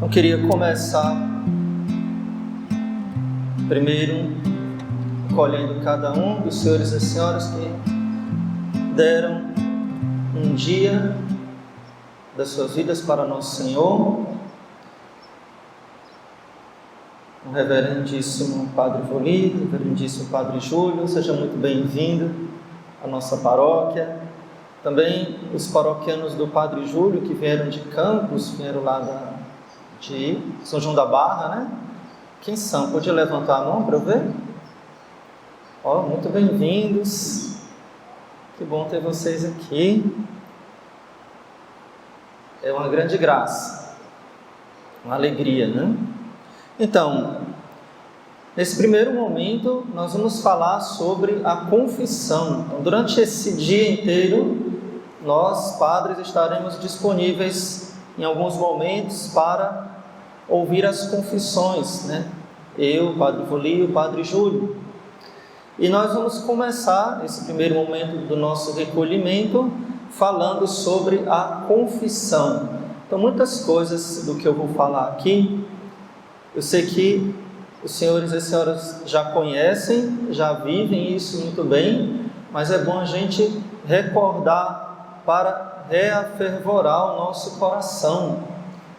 Eu queria começar primeiro acolhendo cada um dos senhores e senhoras que deram um dia das suas vidas para nosso Senhor. O reverendíssimo Padre Voli, reverendíssimo Padre Júlio, seja muito bem-vindo à nossa paróquia. Também os paroquianos do Padre Júlio que vieram de Campos, vieram lá de São João da Barra, né? Quem são? Podia levantar a mão para eu ver? Muito bem-vindos. Que bom ter vocês aqui. É uma grande graça, uma alegria, né? Então, nesse primeiro momento, nós vamos falar sobre a confissão. Então, durante esse dia inteiro, nós, padres, estaremos disponíveis em alguns momentos para ouvir as confissões, né? Eu, o Padre Voli, o Padre Júlio. E nós vamos começar esse primeiro momento do nosso recolhimento falando sobre a confissão. Então, muitas coisas do que eu vou falar aqui, eu sei que os senhores e senhoras já conhecem, já vivem isso muito bem, mas é bom a gente recordar para reafervorar o nosso coração.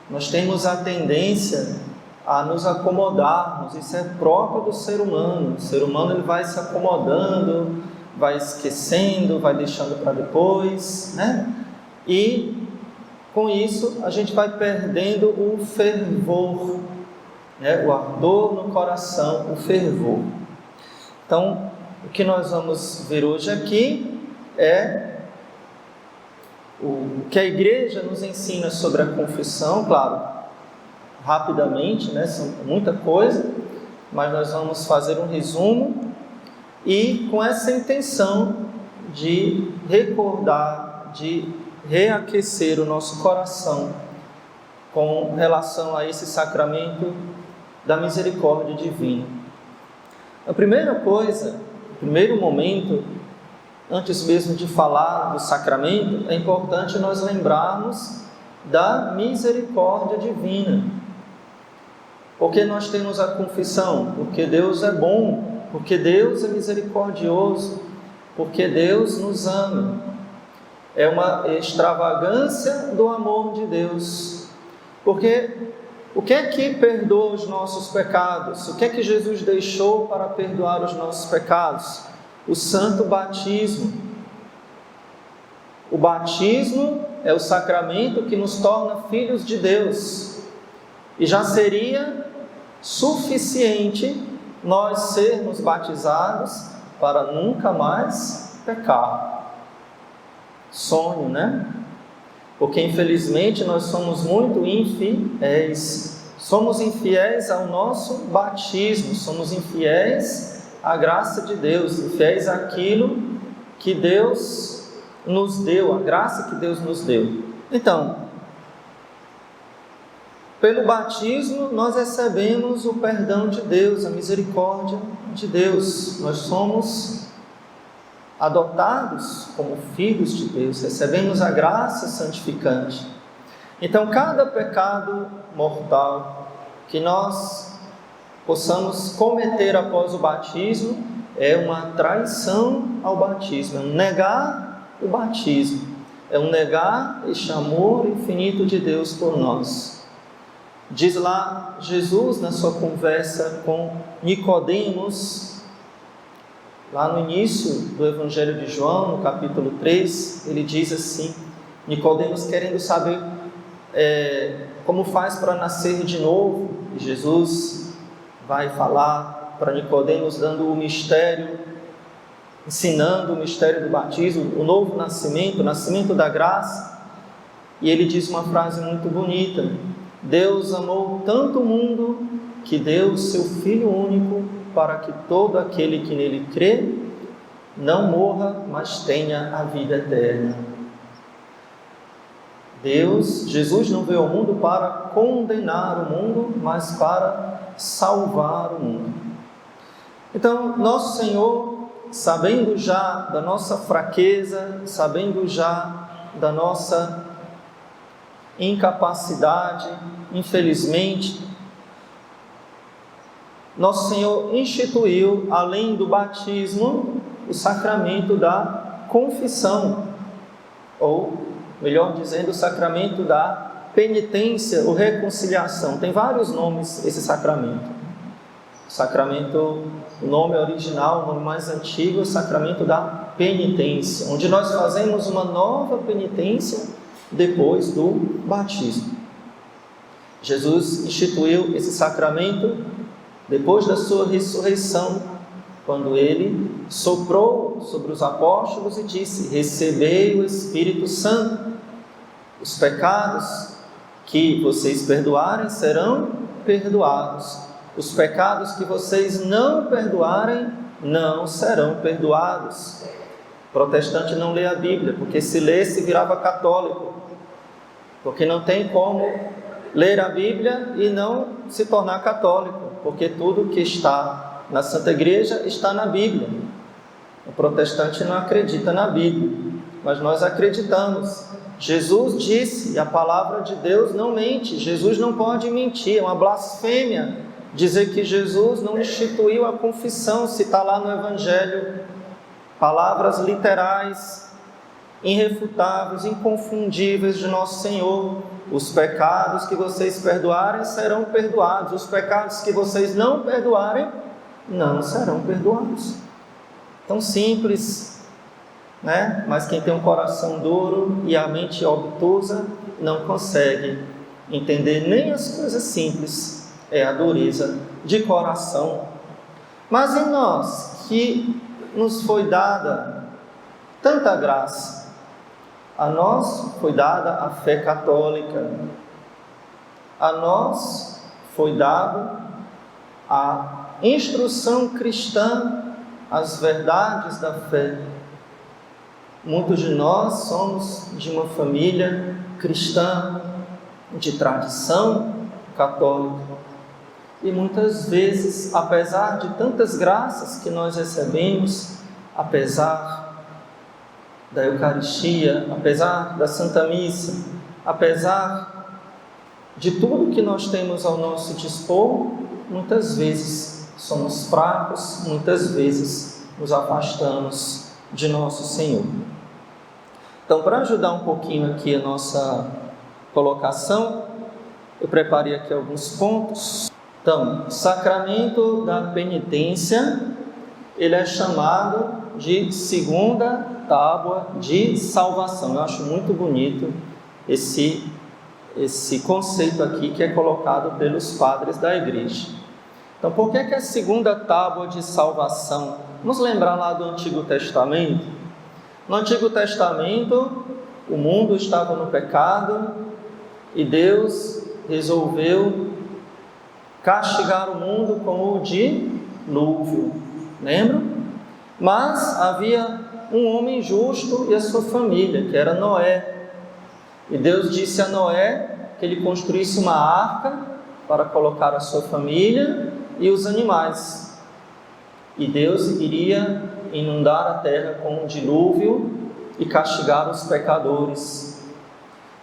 Nós temos a tendência a nos acomodarmos, isso é próprio do ser humano. O ser humano ele vai se acomodando, vai esquecendo, vai deixando para depois, né? E com isso a gente vai perdendo o fervor, né? O ardor no coração, o fervor. Então, o que nós vamos ver hoje aqui é o que a igreja nos ensina sobre a confissão, claro, rapidamente, né? São muita coisa, mas nós vamos fazer um resumo e com essa intenção de recordar, de reaquecer o nosso coração com relação a esse sacramento da misericórdia divina. A primeira coisa, o primeiro momento, antes mesmo de falar do sacramento, é importante nós lembrarmos da misericórdia divina. Porque nós temos a confissão? Porque Deus é bom, porque Deus é misericordioso, porque Deus nos ama. É uma extravagância do amor de Deus. Porque o que é que perdoa os nossos pecados? O que é que Jesus deixou para perdoar os nossos pecados? O santo batismo. O batismo é o sacramento que nos torna filhos de Deus. E já seria suficiente nós sermos batizados para nunca mais pecar. Sonho, né? Porque infelizmente nós somos muito infiéis. Somos infiéis ao nosso batismo, somos infiéis à graça de Deus, infiéis àquilo que Deus nos deu, a graça que Deus nos deu. Então, pelo batismo nós recebemos o perdão de Deus, a misericórdia de Deus. Nós somos adotados como filhos de Deus, recebemos a graça santificante. Então, cada pecado mortal que nós possamos cometer após o batismo é uma traição ao batismo, é um negar o batismo, é um negar este amor infinito de Deus por nós. Diz lá Jesus na sua conversa com Nicodemos, lá no início do Evangelho de João, no capítulo 3, ele diz assim, Nicodemos querendo saber como faz para nascer de novo, e Jesus vai falar para Nicodemos, dando o mistério, ensinando o mistério do batismo, o novo nascimento, o nascimento da graça, e ele diz uma frase muito bonita: Deus amou tanto o mundo que deu o seu Filho único para que todo aquele que nele crê não morra, mas tenha a vida eterna. Jesus não veio ao mundo para condenar o mundo, mas para salvar o mundo. Então, nosso Senhor, sabendo já da nossa fraqueza, sabendo já da nossa incapacidade, infelizmente, Nosso Senhor instituiu, além do batismo, o sacramento da confissão, ou, melhor dizendo, o sacramento da penitência ou reconciliação. Tem vários nomes esse sacramento. O nome original, o nome mais antigo, é o sacramento da penitência, onde nós fazemos uma nova penitência depois do batismo. Jesus instituiu esse sacramento depois da sua ressurreição, quando ele soprou sobre os apóstolos e disse: recebei o Espírito Santo. Os pecados que vocês perdoarem serão perdoados. Os pecados que vocês não perdoarem não serão perdoados. O protestante não lê a Bíblia, porque se lesse virava católico. Porque não tem como ler a Bíblia e não se tornar católico, porque tudo que está na Santa Igreja está na Bíblia. O protestante não acredita na Bíblia, mas nós acreditamos. Jesus disse, e a palavra de Deus não mente, Jesus não pode mentir, é uma blasfêmia dizer que Jesus não instituiu a confissão, se está lá no Evangelho, palavras literais, irrefutáveis, inconfundíveis de Nosso Senhor. Os pecados que vocês perdoarem serão perdoados, os pecados que vocês não perdoarem não serão perdoados. Tão simples, né? Mas quem tem um coração duro e a mente obtusa não consegue entender nem as coisas simples. É a dureza de coração. Mas em nós, que nos foi dada tanta graça, a nós foi dada a fé católica, a nós foi dado a instrução cristã, as verdades da fé. Muitos de nós somos de uma família cristã, de tradição católica. E muitas vezes, apesar de tantas graças que nós recebemos, apesar da Eucaristia, apesar da Santa Missa, apesar de tudo que nós temos ao nosso dispor, muitas vezes somos fracos, muitas vezes nos afastamos de nosso Senhor. Então, para ajudar um pouquinho aqui a nossa colocação, eu preparei aqui alguns pontos. Então, o sacramento da penitência, ele é chamado de segunda tábua de salvação. Eu acho muito bonito esse conceito aqui que é colocado pelos padres da igreja. Então, por que é a segunda tábua de salvação? Vamos lembrar lá do Antigo Testamento. No Antigo Testamento, o mundo estava no pecado e Deus resolveu castigar o mundo com o dilúvio, lembram? Mas havia um homem justo e a sua família, que era Noé. E Deus disse a Noé que ele construísse uma arca para colocar a sua família e os animais. E Deus iria inundar a terra com um dilúvio e castigar os pecadores.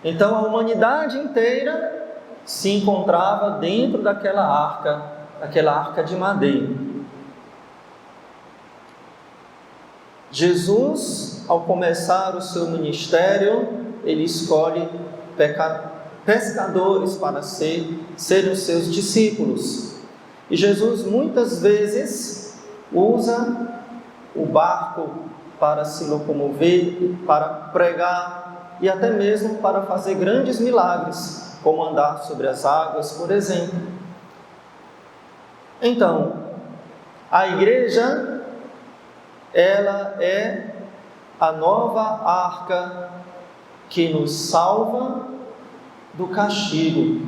Então a humanidade inteira se encontrava dentro daquela arca de madeira. Jesus, ao começar o seu ministério, ele escolhe pescadores para serem os seus discípulos. E Jesus muitas vezes usa o barco para se locomover, para pregar e até mesmo para fazer grandes milagres, como andar sobre as águas, por exemplo. Então, a igreja, ela é a nova arca que nos salva do castigo.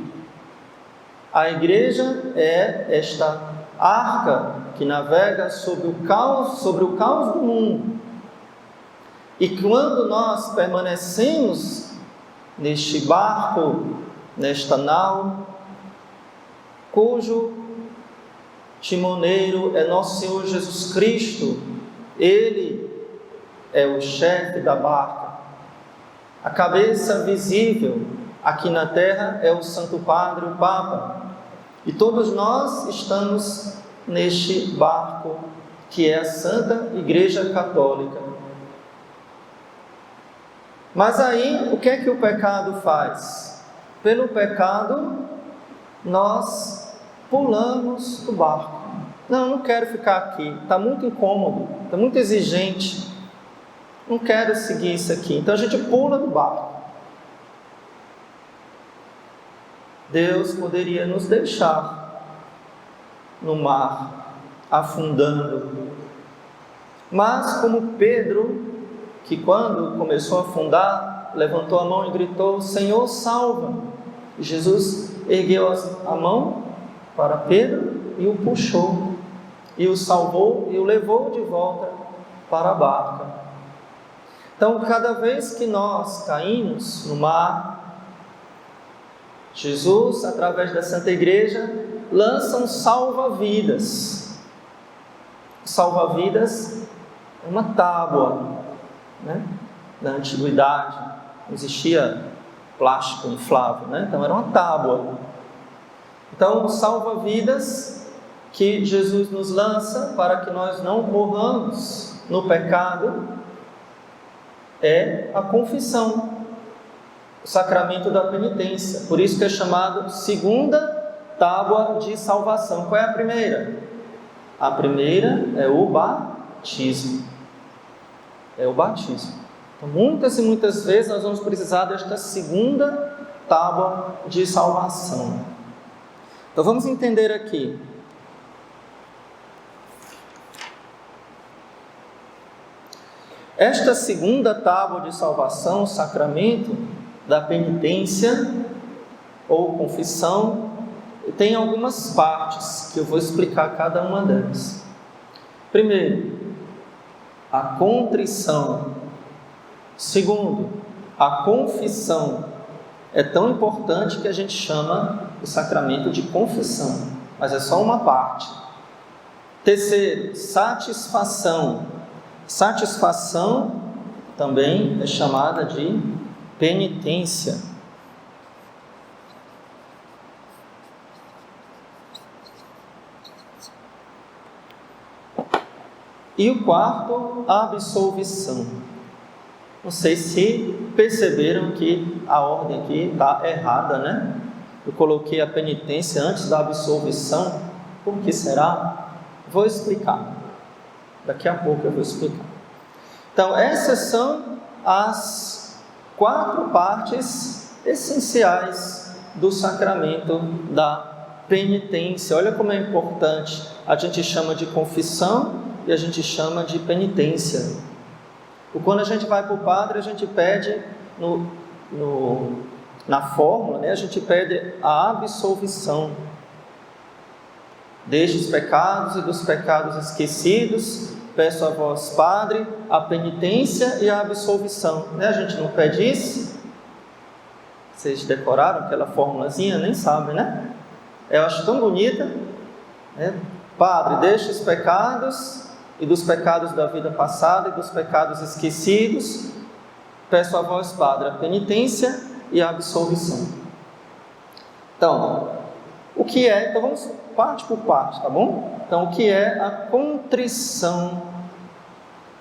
A igreja é esta arca que navega sobre o caos do mundo. E quando nós permanecemos neste barco, nesta nau, cujo timoneiro é nosso Senhor Jesus Cristo, Ele é o chefe da barca, a cabeça visível aqui na terra é o Santo Padre, o Papa. E todos nós estamos neste barco que é a Santa Igreja Católica. Mas aí, o que é que o pecado faz? Pelo pecado, nós pulamos do barco. Não quero ficar aqui, está muito incômodo, está muito exigente, não quero seguir isso aqui. Então a gente pula do barco. Deus poderia nos deixar no mar, afundando. Mas como Pedro, que quando começou a afundar, levantou a mão e gritou: Senhor, salva! E Jesus ergueu a mão para Pedro e o puxou, e o salvou e o levou de volta para a barca. Então, cada vez que nós caímos no mar, Jesus, através da Santa Igreja, lança um salva-vidas. Salva-vidas é uma tábua, né? Na antiguidade não existia plástico inflável, né? Então era uma tábua. Então, salva-vidas que Jesus nos lança para que nós não morramos no pecado é a confissão, o sacramento da penitência. Por isso que é chamado segunda tábua de salvação. Qual é a primeira? A primeira é o batismo. É o batismo. Então, muitas e muitas vezes nós vamos precisar desta segunda tábua de salvação. Então vamos entender aqui. Esta segunda tábua de salvação, o sacramento da penitência ou confissão, tem algumas partes que eu vou explicar cada uma delas. Primeiro, a contrição. Segundo, a confissão. É tão importante que a gente chama o sacramento de confissão, mas é só uma parte. Terceiro, satisfação. Satisfação também é chamada de penitência. E o quarto, absolvição. Não sei se perceberam que a ordem aqui está errada, né? Eu coloquei a penitência antes da absolvição. Por que será? Vou explicar. Daqui a pouco eu vou explicar. Então, essas são as 4 partes essenciais do sacramento da penitência. Olha como é importante. A gente chama de confissão e a gente chama de penitência. Quando a gente vai para o padre, a gente pede na fórmula, né? A gente pede a absolvição destes pecados e dos pecados esquecidos. Peço a vós, Padre, a penitência e a absolvição, né? A gente não pede isso? Vocês decoraram aquela formulazinha? Nem sabem, né? Eu acho tão bonita, né? Padre, destes pecados e dos pecados da vida passada e dos pecados esquecidos, peço a vós, Padre, a penitência e a absolvição. Então, o que é? Então vamos parte por parte, tá bom? Então, o que é a contrição?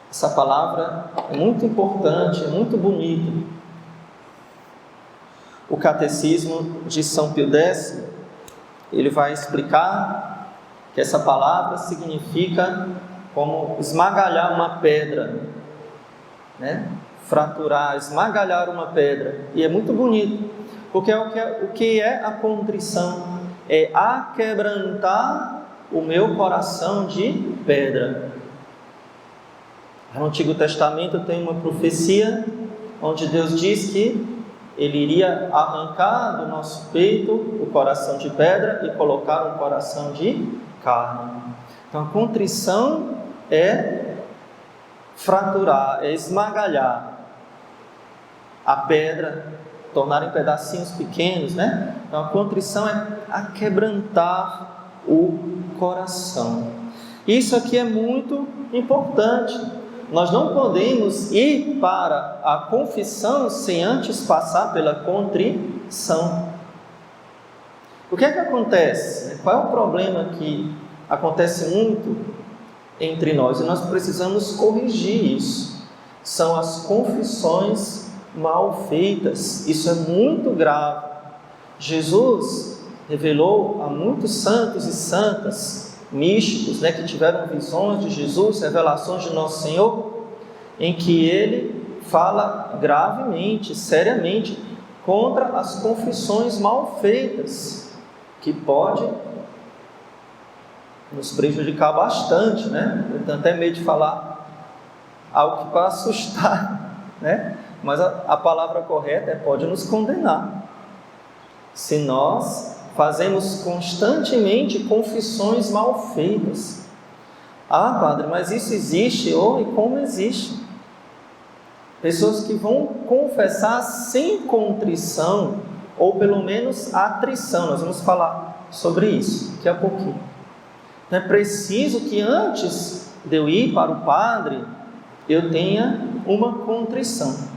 Essa palavra é muito importante, é muito bonita. O Catecismo de São Pio X, ele vai explicar que essa palavra significa como esmagalhar uma pedra, né? Fraturar, esmagalhar uma pedra. E é muito bonito, porque o que é a contrição? É aquebrantar o meu coração de pedra. No Antigo Testamento tem uma profecia onde Deus diz que Ele iria arrancar do nosso peito o coração de pedra e colocar um coração de carne. Então a contrição é fraturar, é esmagalhar a pedra, tornar em pedacinhos pequenos, né? Então a contrição é aquebrantar o coração. Isso aqui é muito importante, nós não podemos ir para a confissão sem antes passar pela contrição. O que é que acontece? Qual é o problema que acontece muito entre nós? E nós precisamos corrigir isso. São as confissões mal feitas. Isso é muito grave. Jesus revelou a muitos santos e santas, místicos, que tiveram visões de Jesus, revelações de Nosso Senhor, em que ele fala gravemente, seriamente, contra as confissões mal feitas, que pode nos prejudicar bastante, Eu tenho até medo de falar algo que para assustar, Mas a palavra correta pode nos condenar. Se nós fazemos constantemente confissões mal feitas. Ah, padre, mas isso existe? E como existe? Pessoas que vão confessar sem contrição, ou pelo menos atrição. Nós vamos falar sobre isso daqui a pouquinho. Então é preciso que antes de eu ir para o padre, eu tenha uma contrição.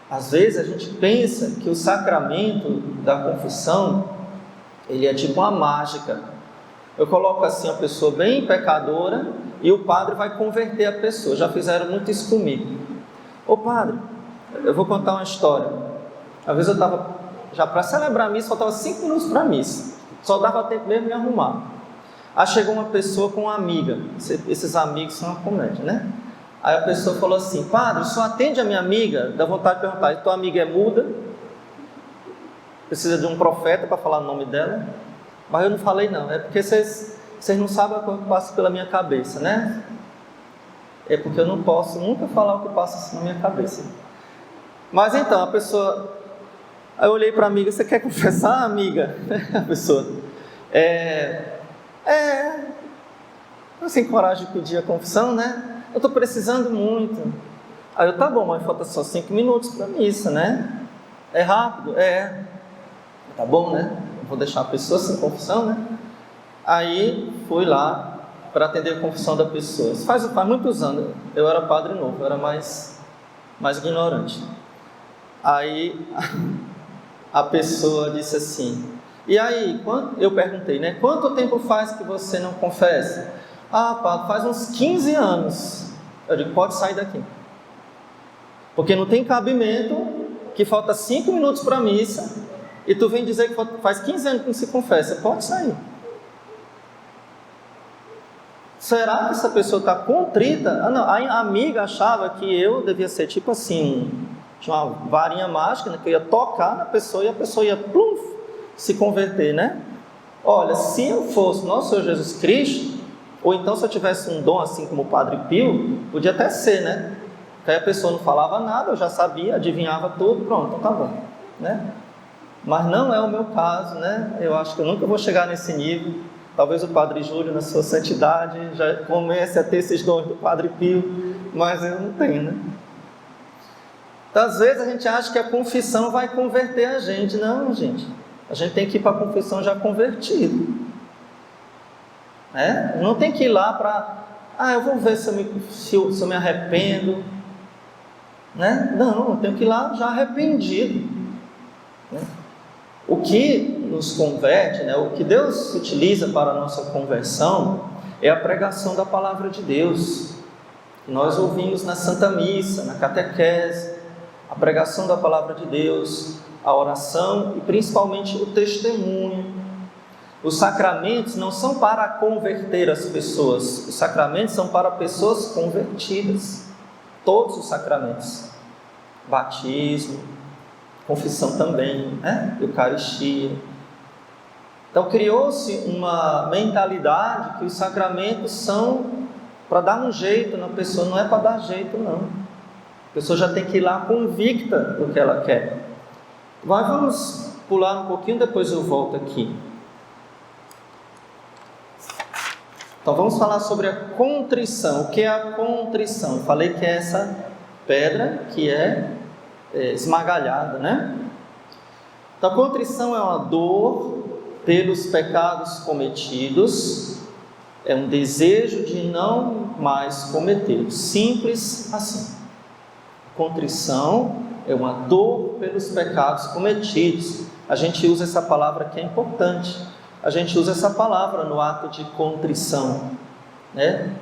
Às vezes a gente pensa que o sacramento da confissão, ele é tipo uma mágica. Eu coloco assim a pessoa bem pecadora e o padre vai converter a pessoa. Já fizeram muito isso comigo. Ô padre, eu vou contar uma história. Às vezes eu estava, já para celebrar a missa, faltava 5 minutos para a missa. Só dava tempo mesmo de me arrumar. Aí chegou uma pessoa com uma amiga. Esses amigos são uma comédia, Aí a pessoa falou assim: padre, só atende a minha amiga? Dá vontade de perguntar: tua amiga é muda? Precisa de um profeta para falar o nome dela? Mas eu não falei não, é porque vocês não sabem o que passa pela minha cabeça, É porque eu não posso nunca falar o que passa na minha cabeça. Mas então, a pessoa... Aí eu olhei para a amiga: você quer confessar, amiga? A pessoa... Eu sem coragem de pedir a confissão, Eu estou precisando muito. Aí eu: tá bom, mas falta só 5 minutos para a missa, É rápido? Tá bom, Vou deixar a pessoa sem confissão, Aí fui lá para atender a confissão da pessoa. Isso faz muitos anos. Eu era padre novo, eu era mais ignorante. Aí a pessoa disse assim: e aí, eu perguntei, quanto tempo faz que você não confessa? Ah, padre, faz uns 15 anos. Eu digo: pode sair daqui. Porque não tem cabimento que falta 5 minutos para a missa e tu vem dizer que faz 15 anos que não se confessa. Pode sair. Será que essa pessoa está contrita? Ah, não, a amiga achava que eu devia ser tipo assim, tinha uma varinha mágica, que eu ia tocar na pessoa e a pessoa ia se converter, Olha, se eu fosse nosso Senhor Jesus Cristo, ou então se eu tivesse um dom assim como o Padre Pio, podia até ser, Porque aí a pessoa não falava nada, eu já sabia, adivinhava tudo, pronto, tá bom, Mas não é o meu caso, Eu acho que eu nunca vou chegar nesse nível. Talvez o Padre Júlio, na sua santidade, já comece a ter esses dons do Padre Pio, mas eu não tenho, Então, às vezes a gente acha que a confissão vai converter a gente. Não, gente. A gente tem que ir para a confissão já convertido. Não tem que ir lá para... eu vou ver se eu me arrependo. Não, eu tenho que ir lá já arrependido. O que nos converte, o que Deus utiliza para a nossa conversão é a pregação da palavra de Deus, que nós ouvimos na Santa Missa, na catequese, a pregação da palavra de Deus, a oração e principalmente o testemunho. Os sacramentos não são para converter as pessoas, os sacramentos são para pessoas convertidas. Todos os sacramentos, batismo, confissão também, Eucaristia. Então criou-se uma mentalidade que os sacramentos são para dar um jeito na pessoa, não é para dar jeito não. A pessoa já tem que ir lá convicta do que ela quer. Mas vamos pular um pouquinho, depois eu volto aqui. Então vamos falar sobre a contrição. O que é a contrição? Eu falei que é essa pedra que é esmagalhada, Então a contrição é uma dor pelos pecados cometidos, É um desejo de não mais cometer. Simples assim. Contrição é uma dor pelos pecados cometidos. A gente usa essa palavra que é importante. A gente usa essa palavra no ato de contrição, né?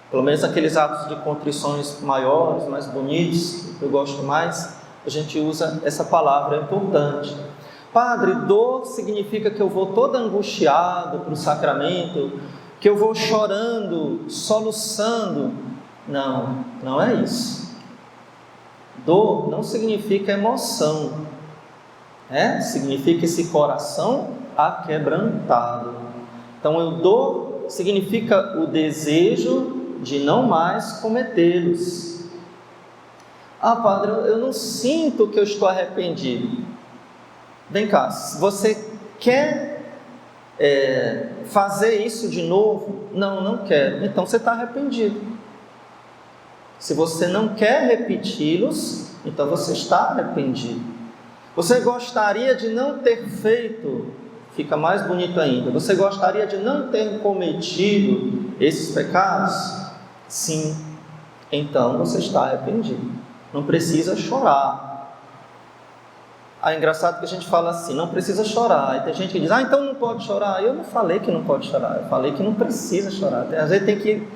Pelo menos aqueles atos de contrições maiores, mais bonitos, que eu gosto mais, a gente usa essa palavra, é importante. Padre, dor significa que eu vou todo angustiado para o sacramento, que eu vou chorando, soluçando. Não, não é isso. Dor não significa emoção, significa esse coração aquebrantado. Então, dor significa o desejo de não mais cometê-los. Ah, padre, eu não sinto que eu estou arrependido. Vem cá, se você quer fazer isso de novo? Não, não quero. Então você está arrependido. Se você não quer repeti-los, então você está arrependido. Você gostaria de não ter feito? Fica mais bonito ainda. Você gostaria de não ter cometido esses pecados? Sim. Então você está arrependido. Não precisa chorar. É engraçado que a gente fala assim, não precisa chorar. E tem gente que diz, então não pode chorar. Eu não falei que não pode chorar, eu falei que não precisa chorar. Às vezes tem que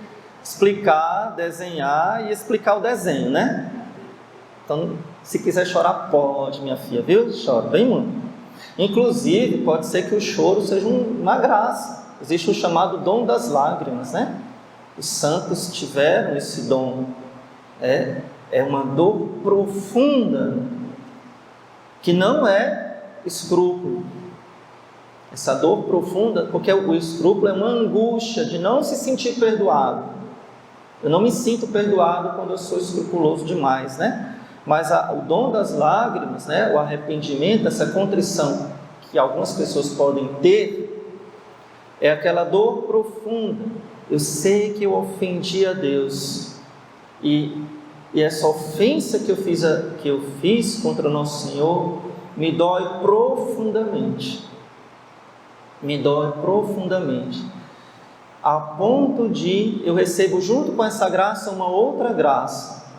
explicar, desenhar e explicar o desenho, né? Então, se quiser chorar, pode, minha filha, viu? Chora, bem muito. Inclusive, pode ser que o choro seja uma graça. Existe o chamado dom das lágrimas, né? Os santos tiveram esse dom. É uma dor profunda, que não é escrúpulo. Essa dor profunda, porque o escrúpulo é uma angústia de não se sentir perdoado. Eu não me sinto perdoado quando eu sou escrupuloso demais, né? Mas o dom das lágrimas, né? O arrependimento, essa contrição que algumas pessoas podem ter, é aquela dor profunda. Eu sei que eu ofendi a Deus e essa ofensa que eu fiz contra o nosso Senhor me dói profundamente. Me dói profundamente. A ponto de eu recebo junto com essa graça uma outra graça.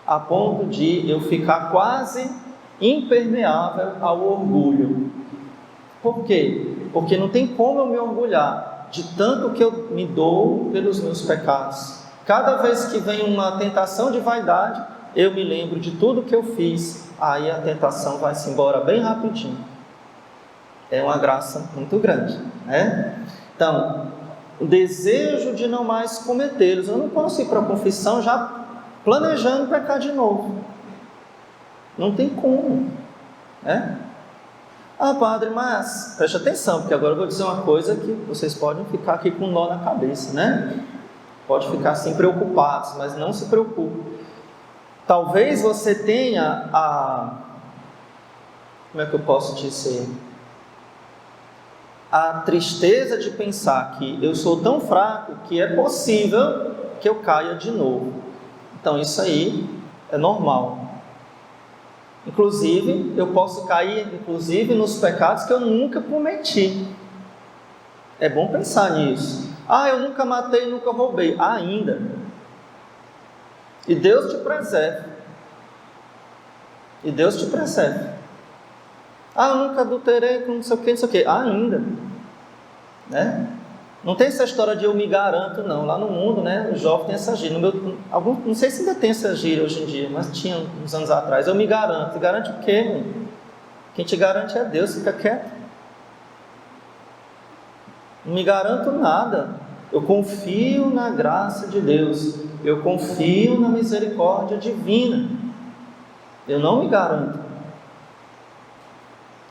A ponto de eu ficar quase impermeável ao orgulho. Por quê? Porque não tem como eu me orgulhar de tanto que eu me dou pelos meus pecados. Cada vez que vem uma tentação de vaidade, eu me lembro de tudo que eu fiz, aí a tentação vai-se embora bem rapidinho. É uma graça muito grande, né? Então, o desejo de não mais cometê-los. Eu não posso ir para a confissão já planejando pecar de novo. Não tem como, né? Ah, padre, mas preste atenção, porque agora eu vou dizer uma coisa que vocês podem ficar aqui com um nó na cabeça, né? Pode ficar assim preocupados, mas não se preocupe. Talvez você tenha como é que eu posso dizer? A tristeza de pensar que eu sou tão fraco que é possível que eu caia de novo. Então isso aí é normal. Inclusive, eu posso cair nos pecados que eu nunca cometi. É bom pensar nisso. Eu nunca matei, nunca roubei. Ainda. E Deus te preserve. E Deus te preserve. Eu nunca adulterei com não sei o que. Ainda. Né? Não tem essa história de eu me garanto, não. Lá no mundo, né, o jovem tem essa gíria. Não sei se ainda tem essa gíria hoje em dia, mas tinha uns anos atrás. Eu me garanto. Garante o quê, meu? Quem te garante é Deus, fica quieto. Não me garanto nada. Eu confio na graça de Deus. Eu confio na misericórdia divina. Eu não me garanto.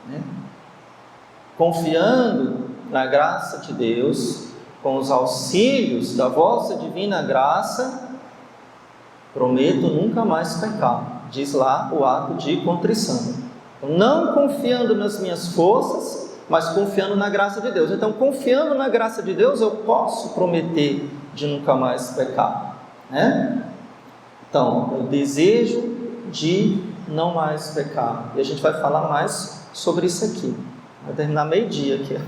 Né? Confiando na graça de Deus, com os auxílios da vossa divina graça, prometo nunca mais pecar. Diz lá o ato de contrição. Não confiando nas minhas forças, mas confiando na graça de Deus. Então, confiando na graça de Deus, eu posso prometer de nunca mais pecar, né? Então, eu desejo de não mais pecar. E a gente vai falar mais sobre isso aqui, Vai terminar meio-dia aqui.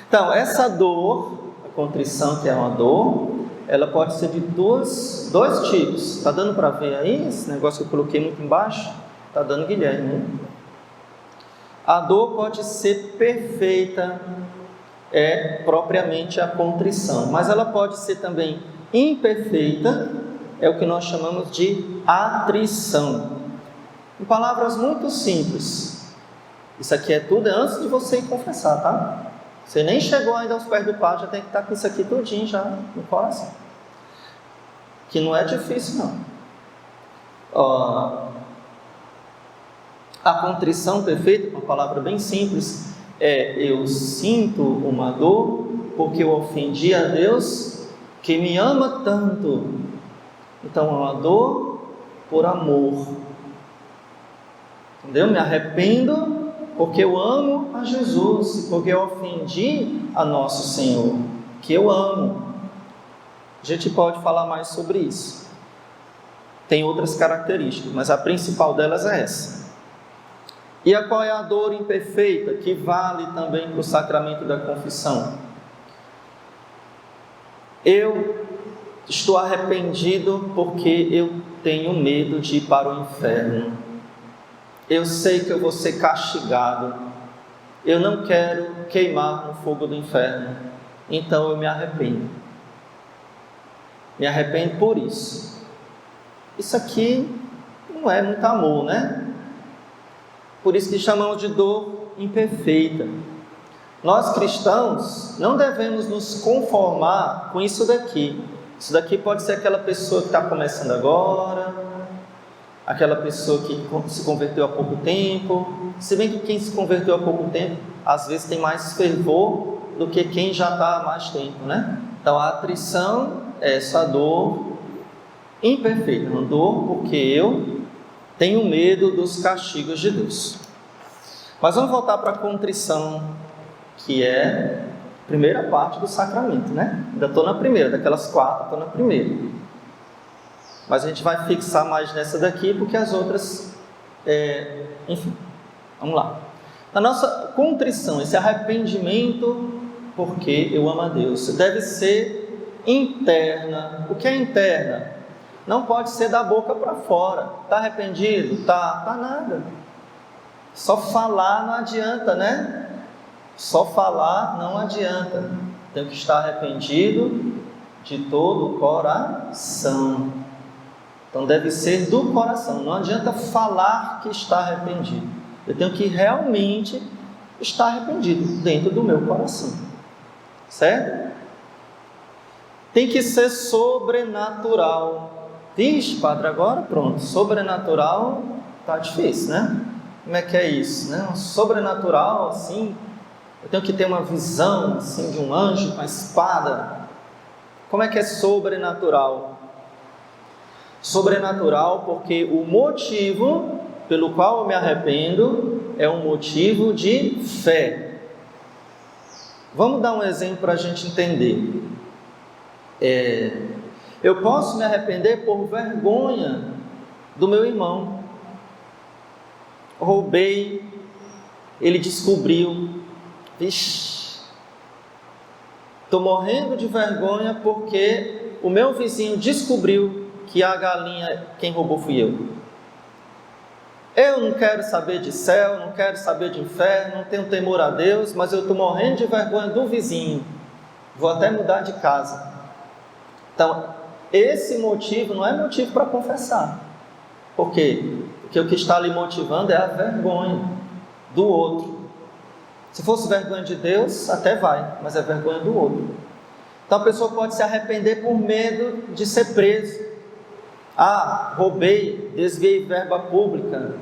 Então, essa dor, a contrição, que é uma dor, ela pode ser de dois tipos. Está dando para ver aí? Esse negócio que eu coloquei muito embaixo? Está dando, Guilherme, né? A dor pode ser perfeita, propriamente a contrição, mas ela pode ser também imperfeita, é o que nós chamamos de atrição. Em palavras muito simples, isso aqui é tudo antes de você ir confessar, tá? Você nem chegou ainda aos pés do padre, já tem que estar com isso aqui tudinho já no coração. Que não é difícil, não. A contrição perfeita, uma palavra bem simples, eu sinto uma dor porque eu ofendi a Deus que me ama tanto. Então é uma dor por amor. Entendeu? Me arrependo porque eu amo a Jesus, porque eu ofendi a nosso Senhor, que eu amo. A gente pode falar mais sobre isso. Tem outras características, mas a principal delas é essa. E qual é a dor imperfeita, que vale também para o sacramento da confissão? Eu estou arrependido porque eu tenho medo de ir para o inferno. Eu sei que eu vou ser castigado. Eu não quero queimar no fogo do inferno. Então eu me arrependo. Me arrependo por isso. Isso aqui não é muito amor, né? Por isso que chamamos de dor imperfeita. Nós cristãos não devemos nos conformar com isso daqui. Isso daqui pode ser aquela pessoa que está começando agora, aquela pessoa que se converteu há pouco tempo. Se bem que quem se converteu há pouco tempo, às vezes tem mais fervor do que quem já está há mais tempo, né? Então a atrição é essa dor imperfeita, uma dor porque eu tenho medo dos castigos de Deus. Mas vamos voltar para a contrição, que é a primeira parte do sacramento, né? Ainda estou na primeira, daquelas 4, estou na primeira. Mas a gente vai fixar mais nessa daqui, porque as outras, enfim, vamos lá. A nossa contrição, esse arrependimento, porque eu amo a Deus, deve ser interna. O que é interna? Não pode ser da boca para fora. Está arrependido? Tá nada. Só falar não adianta, né? Só falar não adianta. Tem que estar arrependido de todo o coração. Então deve ser do coração. Não adianta falar que está arrependido. Eu tenho que realmente estar arrependido dentro do meu coração. Certo? Tem que ser sobrenatural. Vixe, padre, agora pronto, sobrenatural tá difícil, né? Como é que é isso, né? Sobrenatural, assim, eu tenho que ter uma visão, assim, de um anjo com a espada. Como é que é sobrenatural? Sobrenatural porque o motivo pelo qual eu me arrependo é um motivo de fé. Vamos dar um exemplo para a gente entender. Eu posso me arrepender por vergonha do meu irmão. Roubei, ele descobriu. Vixe, estou morrendo de vergonha porque o meu vizinho descobriu que a galinha, quem roubou fui eu. Eu não quero saber de céu, não quero saber de inferno, não tenho temor a Deus, mas eu estou morrendo de vergonha do vizinho. Vou até mudar de casa. Então, esse motivo não é motivo para confessar. Por quê? Porque o que está ali motivando é a vergonha do outro. Se fosse vergonha de Deus, até vai, mas é vergonha do outro. Então a pessoa pode se arrepender por medo de ser preso. Roubei, desviei verba pública,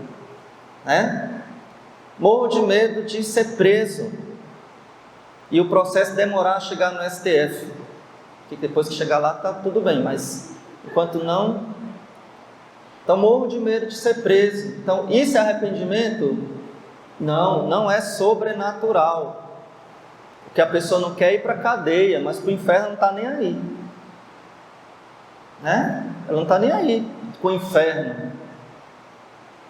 né? Morro de medo de ser preso e o processo demorar a chegar no STF. Que depois que chegar lá está tudo bem, mas enquanto não, então morro de medo de ser preso. Então isso é arrependimento? Não é sobrenatural, porque a pessoa não quer ir para a cadeia, mas para o inferno não está nem aí, né? Ela não está nem aí com o inferno,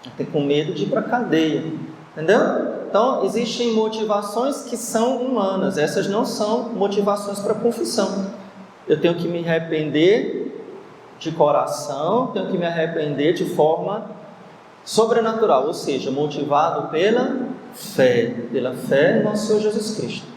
ela tem com medo de ir para a cadeia, entendeu? Então, existem motivações que são humanas, essas não são motivações para confissão. Eu tenho que me arrepender de coração, tenho que me arrepender de forma sobrenatural, ou seja, motivado pela fé no nosso Senhor Jesus Cristo.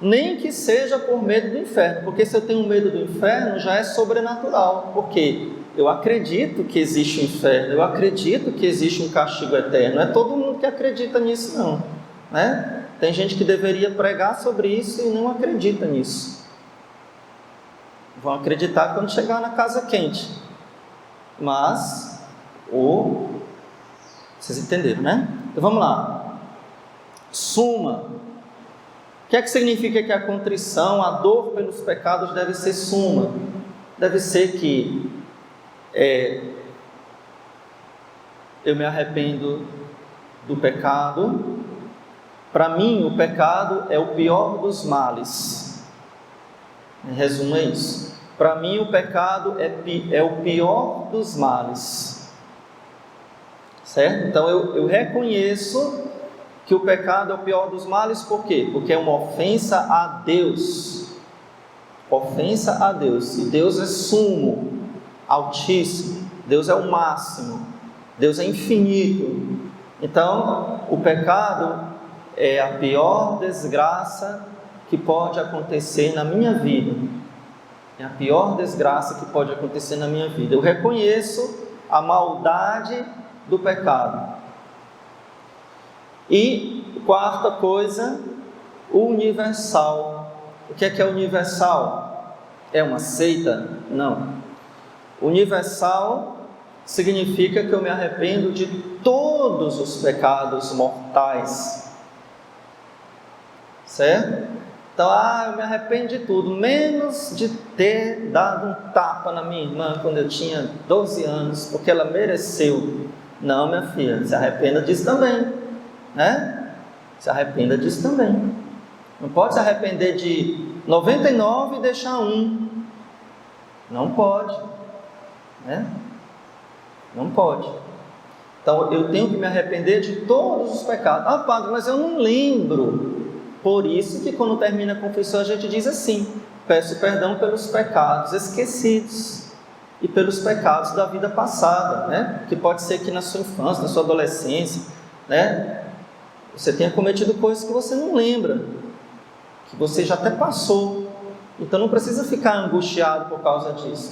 Nem que seja por medo do inferno, porque se eu tenho medo do inferno, já é sobrenatural, porque eu acredito que existe um inferno, eu acredito que existe um castigo eterno. Não é todo mundo que acredita nisso, não, né? Tem gente que deveria pregar sobre isso e não acredita nisso. Vão acreditar quando chegar na casa quente. Mas, vocês entenderam, né? Então vamos lá. Suma. O que é que significa que a contrição, a dor pelos pecados deve ser suma? Deve ser que eu me arrependo do pecado. Para mim, o pecado é o pior dos males. Em resumo, é isso. Para mim, o pecado é o pior dos males. Certo? Então, eu reconheço que o pecado é o pior dos males, por quê? Porque é uma ofensa a Deus. Ofensa a Deus. E Deus é sumo, altíssimo. Deus é o máximo. Deus é infinito. Então, o pecado é a pior desgraça que pode acontecer na minha vida. É a pior desgraça que pode acontecer na minha vida. Eu reconheço a maldade do pecado. E quarta coisa, o universal. O que é universal? É uma seita? Não. Universal significa que eu me arrependo de todos os pecados mortais. Certo? Então, eu me arrependo de tudo, menos de ter dado um tapa na minha irmã quando eu tinha 12 anos, porque ela mereceu. Não, minha filha, se arrependa disso também, né? Se arrependa disso também. Não pode se arrepender de 99 e deixar um. Não pode, né? Não pode. Então, eu tenho que me arrepender de todos os pecados. Padre, mas eu não lembro. Por isso que quando termina a confissão a gente diz assim: peço perdão pelos pecados esquecidos e pelos pecados da vida passada, né? Que pode ser que na sua infância, na sua adolescência, né? Você tenha cometido coisas que você não lembra, que você já até passou. Então não precisa ficar angustiado por causa disso.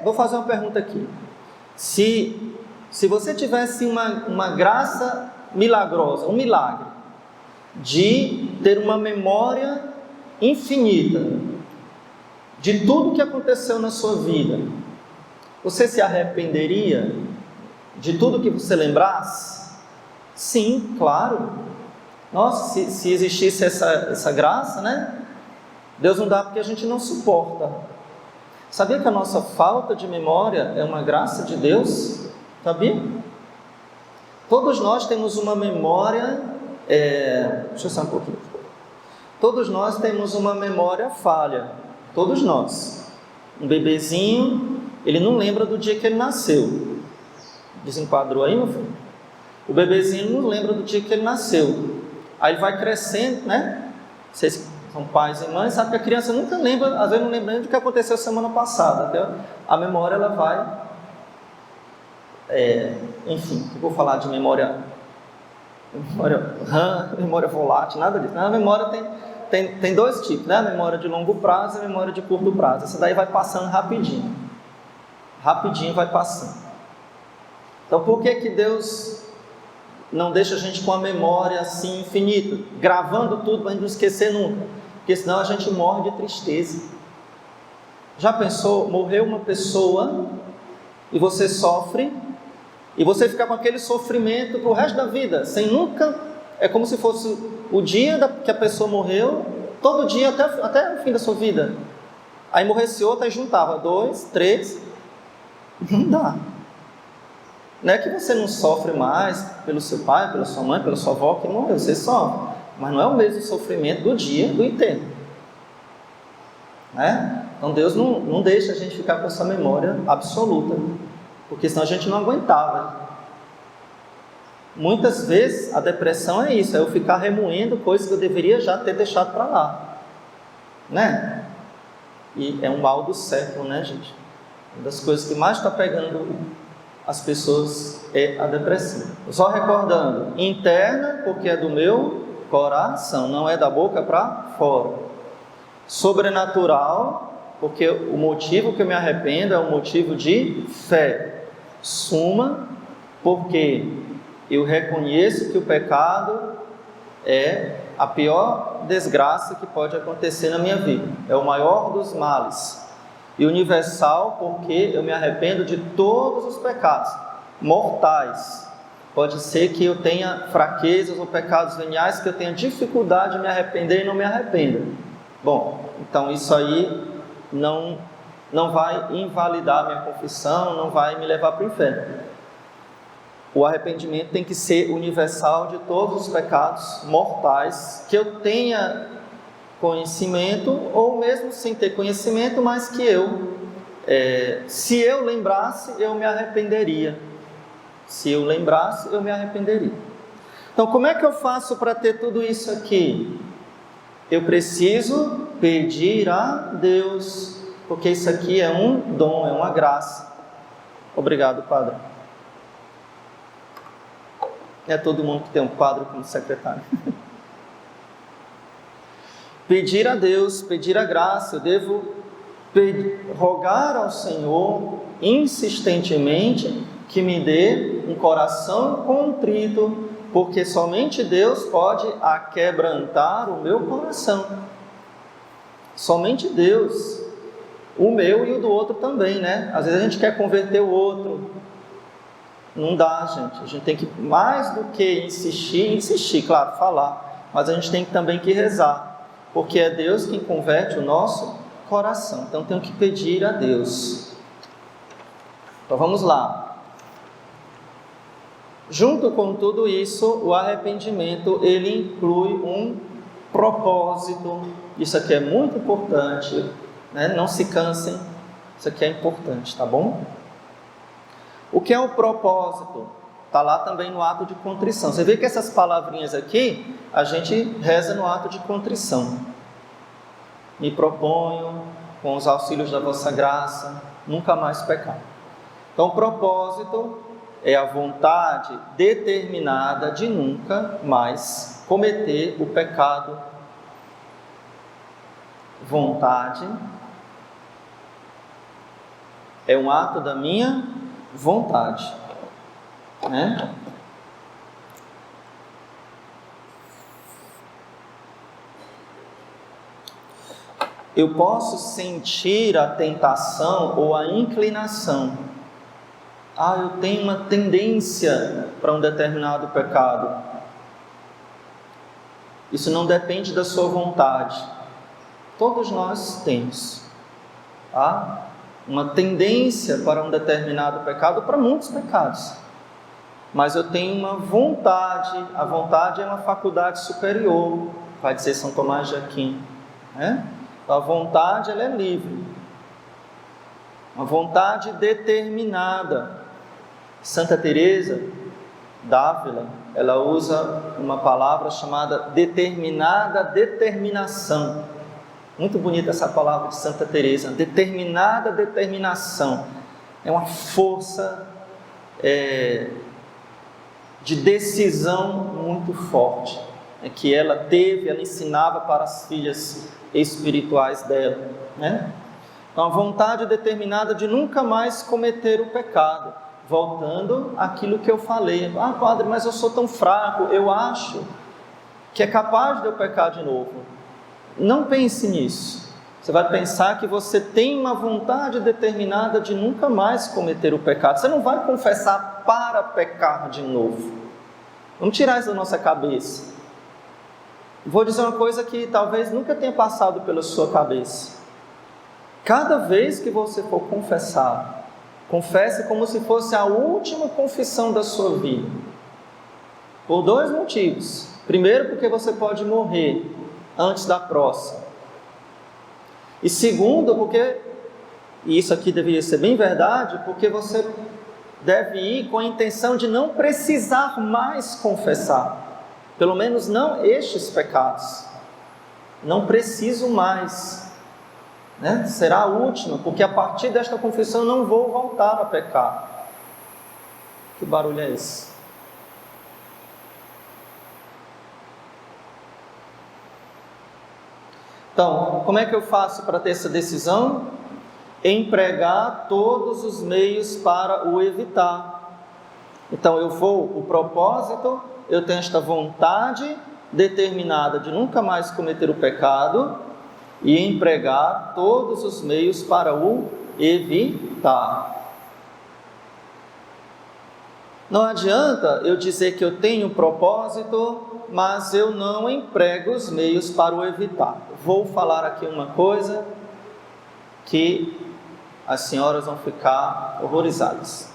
Vou fazer uma pergunta aqui. Se você tivesse uma graça milagrosa, um milagre, de ter uma memória infinita de tudo que aconteceu na sua vida, você se arrependeria de tudo que você lembrasse? Sim, claro. Nossa, se existisse essa graça, né? Deus não dá porque a gente não suporta. Sabia que a nossa falta de memória é uma graça de Deus? Sabia? Todos nós temos uma memória, deixa eu só um pouquinho. Todos nós temos uma memória falha, todos nós. Um bebezinho, ele não lembra do dia que ele nasceu. Desenquadrou aí, meu filho? O bebezinho não lembra do dia que ele nasceu. Aí ele vai crescendo, né? Vocês são pais e mães, sabe que a criança nunca lembra, às vezes não lembra do que aconteceu semana passada. Até a memória, ela vai... enfim, eu vou falar de memória RAM, memória volátil, nada disso. A memória tem dois tipos, né? A memória de longo prazo e a memória de curto prazo. Essa daí vai passando rapidinho. Rapidinho vai passando. Então, por que Deus não deixa a gente com a memória assim infinita, gravando tudo para a gente não esquecer nunca? Porque senão a gente morre de tristeza. Já pensou, morreu uma pessoa e você sofre, e você fica com aquele sofrimento para o resto da vida, sem nunca... É como se fosse o dia que a pessoa morreu, todo dia até o fim da sua vida. Aí morresse outra e juntava 2, 3, não dá. Não é que você não sofre mais pelo seu pai, pela sua mãe, pela sua avó que morreu, você sofre, mas não é o mesmo sofrimento do dia do enterro, né? Então Deus não deixa a gente ficar com essa memória absoluta. porque senão a gente não aguentava. Muitas vezes a depressão é isso, é eu ficar remoendo coisas que eu deveria já ter deixado para lá, né? E é um mal do século, né, gente? Uma das coisas que mais está pegando as pessoas é a depressão. Só recordando, interna, porque é do meu coração, não é da boca para fora. Sobrenatural, porque o motivo que eu me arrependo é um motivo de fé. Suma, porque eu reconheço que o pecado é a pior desgraça que pode acontecer na minha vida, é o maior dos males. E universal, porque eu me arrependo de todos os pecados mortais. Pode ser que eu tenha fraquezas ou pecados veniais que eu tenha dificuldade de me arrepender e não me arrependa. Bom, então isso aí não vai invalidar minha confissão, não vai me levar para o inferno. O arrependimento tem que ser universal de todos os pecados mortais que eu tenha conhecimento, ou mesmo sem ter conhecimento, mas que se eu lembrasse, eu me arrependeria. Se eu lembrasse, eu me arrependeria. Então, como é que eu faço para ter tudo isso aqui? Eu preciso pedir a Deus, porque isso aqui é um dom, é uma graça. Obrigado, Padre. É todo mundo que tem um padre como secretário. Pedir a Deus, pedir a graça, eu devo rogar ao Senhor insistentemente que me dê um coração contrito, porque somente Deus pode aquebrantar o meu coração. Somente Deus, o meu e o do outro também, né? Às vezes a gente quer converter o outro, não dá, gente. A gente tem que, mais do que insistir, claro, falar, mas a gente tem também que rezar. Porque é Deus quem converte o nosso coração. Então, tenho que pedir a Deus. Então, vamos lá. Junto com tudo isso, o arrependimento, ele inclui um propósito. Isso aqui é muito importante, né? Não se cansem. Isso aqui é importante, tá bom? O que é o propósito? Está lá também no ato de contrição. Você vê que essas palavrinhas aqui, a gente reza no ato de contrição. Me proponho, com os auxílios da vossa graça, nunca mais pecar. Então, o propósito é a vontade determinada de nunca mais cometer o pecado. Vontade é um ato da minha vontade, né? Eu posso sentir a tentação ou a inclinação. Eu tenho uma tendência para um determinado pecado. Isso não depende da sua vontade. Todos nós temos, tá? Uma tendência para um determinado pecado, para muitos pecados. Mas eu tenho uma vontade. A vontade é uma faculdade superior, vai dizer São Tomás de Aquino, né? A vontade, ela é livre, uma vontade determinada. Santa Teresa d'Ávila, ela usa uma palavra chamada determinada determinação. Muito bonita essa palavra de Santa Teresa, determinada determinação. É uma força de decisão muito forte, que ela teve, ela ensinava para as filhas espirituais dela, né? Então, a vontade determinada de nunca mais cometer o pecado. Voltando àquilo que eu falei. Padre, mas eu sou tão fraco, eu acho que é capaz de eu pecar de novo. Não pense nisso. Você vai pensar que você tem uma vontade determinada de nunca mais cometer o pecado. Você não vai confessar para pecar de novo. Vamos tirar isso da nossa cabeça. Vou dizer uma coisa que talvez nunca tenha passado pela sua cabeça. Cada vez que você for confessar, confesse como se fosse a última confissão da sua vida. Por dois motivos. Primeiro, porque você pode morrer antes da próxima. E segundo, porque, e isso aqui deveria ser bem verdade, porque você deve ir com a intenção de não precisar mais confessar, pelo menos não estes pecados. Não preciso mais, né? Será a última, porque a partir desta confissão eu não vou voltar a pecar. Que barulho é esse? Então, como é que eu faço para ter essa decisão? Empregar todos os meios para o evitar. Então, o propósito, eu tenho esta vontade determinada de nunca mais cometer o pecado e empregar todos os meios para o evitar. Não adianta eu dizer que eu tenho propósito, mas eu não emprego os meios para o evitar. Vou falar aqui uma coisa que as senhoras vão ficar horrorizadas.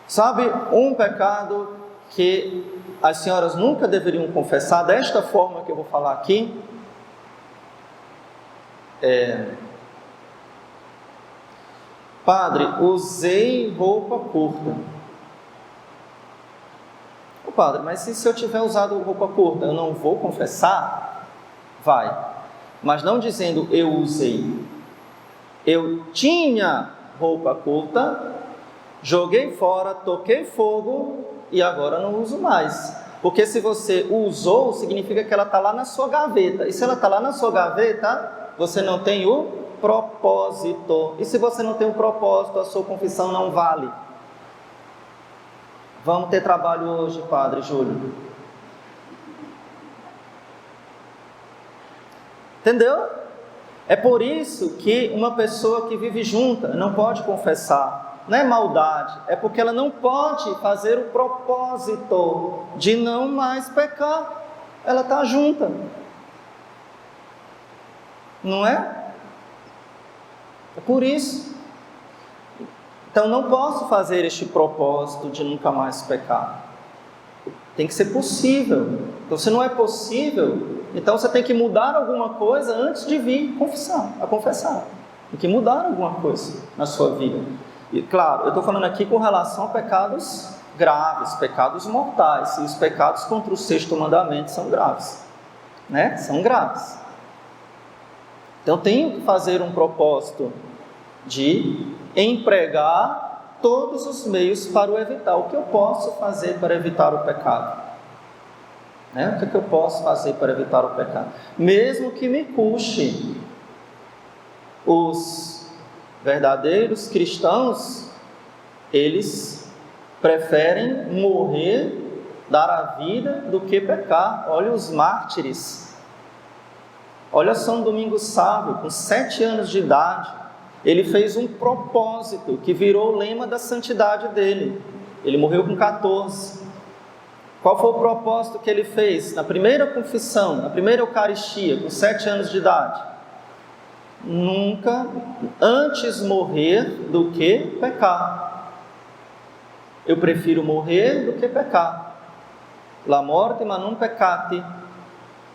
Sabe, um pecado que as senhoras nunca deveriam confessar, desta forma que eu vou falar aqui, Padre, usei roupa curta. Ô padre, mas se eu tiver usado roupa curta, eu não vou confessar? Vai. Mas não dizendo eu usei. Eu tinha roupa curta, joguei fora, toquei fogo e agora não uso mais. Porque se você usou, significa que ela está lá na sua gaveta. E se ela está lá na sua gaveta, você não tem o propósito. E se você não tem o propósito, a sua confissão não vale. Vamos ter trabalho hoje, Padre Júlio. Entendeu? É por isso que uma pessoa que vive junta não pode confessar. Não é maldade, é porque ela não pode fazer o propósito de não mais pecar. Ela está junta. Não é? É por isso. Então não posso fazer este propósito de nunca mais pecar. Tem que ser possível. Então se não é possível, então você tem que mudar alguma coisa antes de vir a confessar. Tem que mudar alguma coisa na sua vida. E claro, eu estou falando aqui com relação a pecados graves, pecados mortais. E os pecados contra o sexto mandamento são graves, né? São graves. Então, tenho que fazer um propósito de empregar todos os meios para o evitar. O que eu posso fazer para evitar o pecado? Né? O que eu posso fazer para evitar o pecado? Mesmo que me custe. Os verdadeiros cristãos, eles preferem morrer, dar a vida, do que pecar. Olha os mártires. Olha São Domingos Sábio, com 7 anos de idade, ele fez um propósito que virou o lema da santidade dele. Ele morreu com 14. Qual foi o propósito que ele fez? Na primeira confissão, na primeira Eucaristia, com 7 anos de idade. Nunca antes morrer do que pecar. Eu prefiro morrer do que pecar. La morte manum peccati,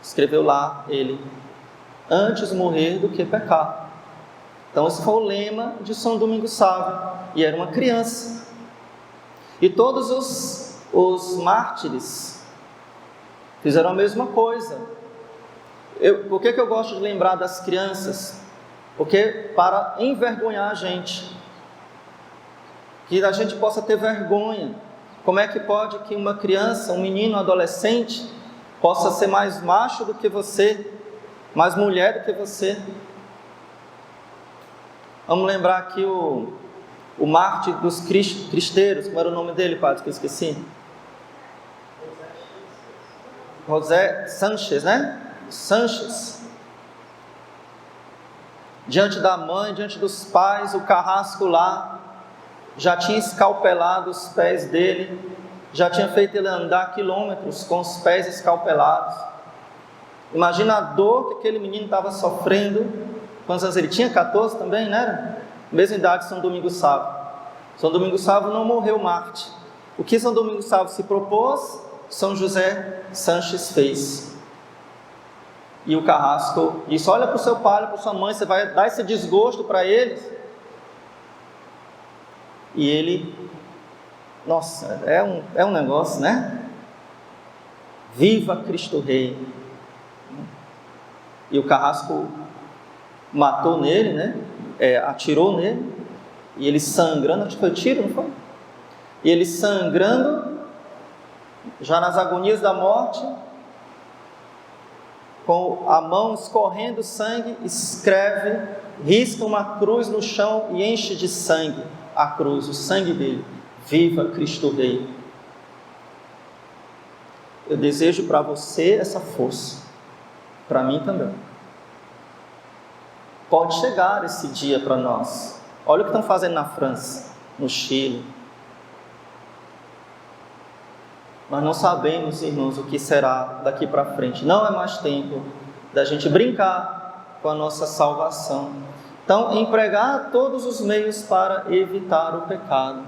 escreveu lá ele. Antes morrer do que pecar. Então esse foi o lema de São Domingos Sábio, e era uma criança. E todos os mártires fizeram a mesma coisa. Por que eu gosto de lembrar das crianças? Porque para envergonhar a gente, que a gente possa ter vergonha. Como é que pode que uma criança, um menino, um adolescente, possa ser mais macho do que você, mais mulher do que você? Vamos lembrar aqui o mártir dos cristeiros. Como era o nome dele, padre, que eu esqueci? José Sanches, né? Sanches. Diante da mãe, diante dos pais, o carrasco lá já tinha escalpelado os pés dele, já tinha feito ele andar quilômetros com os pés escalpelados. Imagina a dor que aquele menino estava sofrendo. Quantos anos ele tinha? 14 também, né? Mesma idade de São Domingos Sábio. São Domingos Sábio não morreu mártir. O que São Domingos Sábio se propôs, São José Sanches fez. E o carrasco disse: olha para o seu pai, olha para sua mãe, você vai dar esse desgosto para eles. E ele, nossa, é um negócio, né? Viva Cristo Rei! E o carrasco matou nele, né? Atirou nele, e ele sangrando, acho que foi tiro, não foi? E ele sangrando, já nas agonias da morte, com a mão escorrendo sangue, escreve, risca uma cruz no chão e enche de sangue a cruz, o sangue dele. Viva Cristo Rei! Eu desejo para você essa força, para mim também. Pode chegar esse dia para nós. Olha o que estão fazendo na França, no Chile. Nós não sabemos, irmãos, o que será daqui para frente. Não é mais tempo da gente brincar com a nossa salvação. Então, empregar todos os meios para evitar o pecado.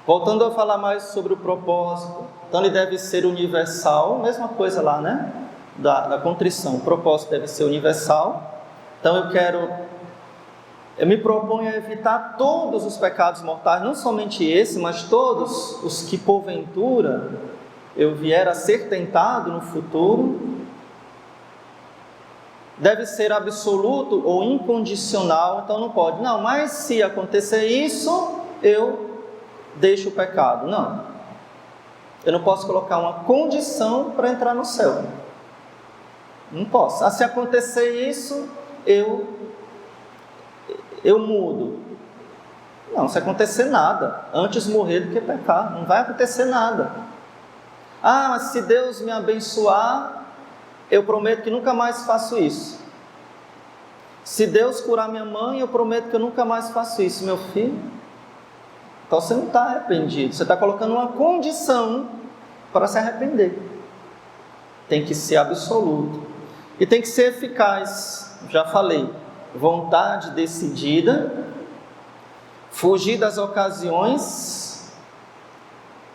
Voltando a falar mais sobre o propósito. Então, ele deve ser universal. Mesma coisa lá, né? Da contrição. O propósito deve ser universal. Então, eu me proponho a evitar todos os pecados mortais, não somente esse, mas todos os que porventura eu vier a ser tentado no futuro. Deve ser absoluto ou incondicional, então não pode, não, mas se acontecer isso, eu deixo o pecado. Não, eu não posso colocar uma condição para entrar no céu. Não posso. Se acontecer isso, eu mudo. Não, se acontecer nada, antes morrer do que pecar, não vai acontecer nada. Mas se Deus me abençoar, eu prometo que nunca mais faço isso. Se Deus curar minha mãe, eu prometo que eu nunca mais faço isso, meu filho. Então você não está arrependido, você está colocando uma condição para se arrepender. Tem que ser absoluto e tem que ser eficaz, já falei. Vontade decidida, fugir das ocasiões.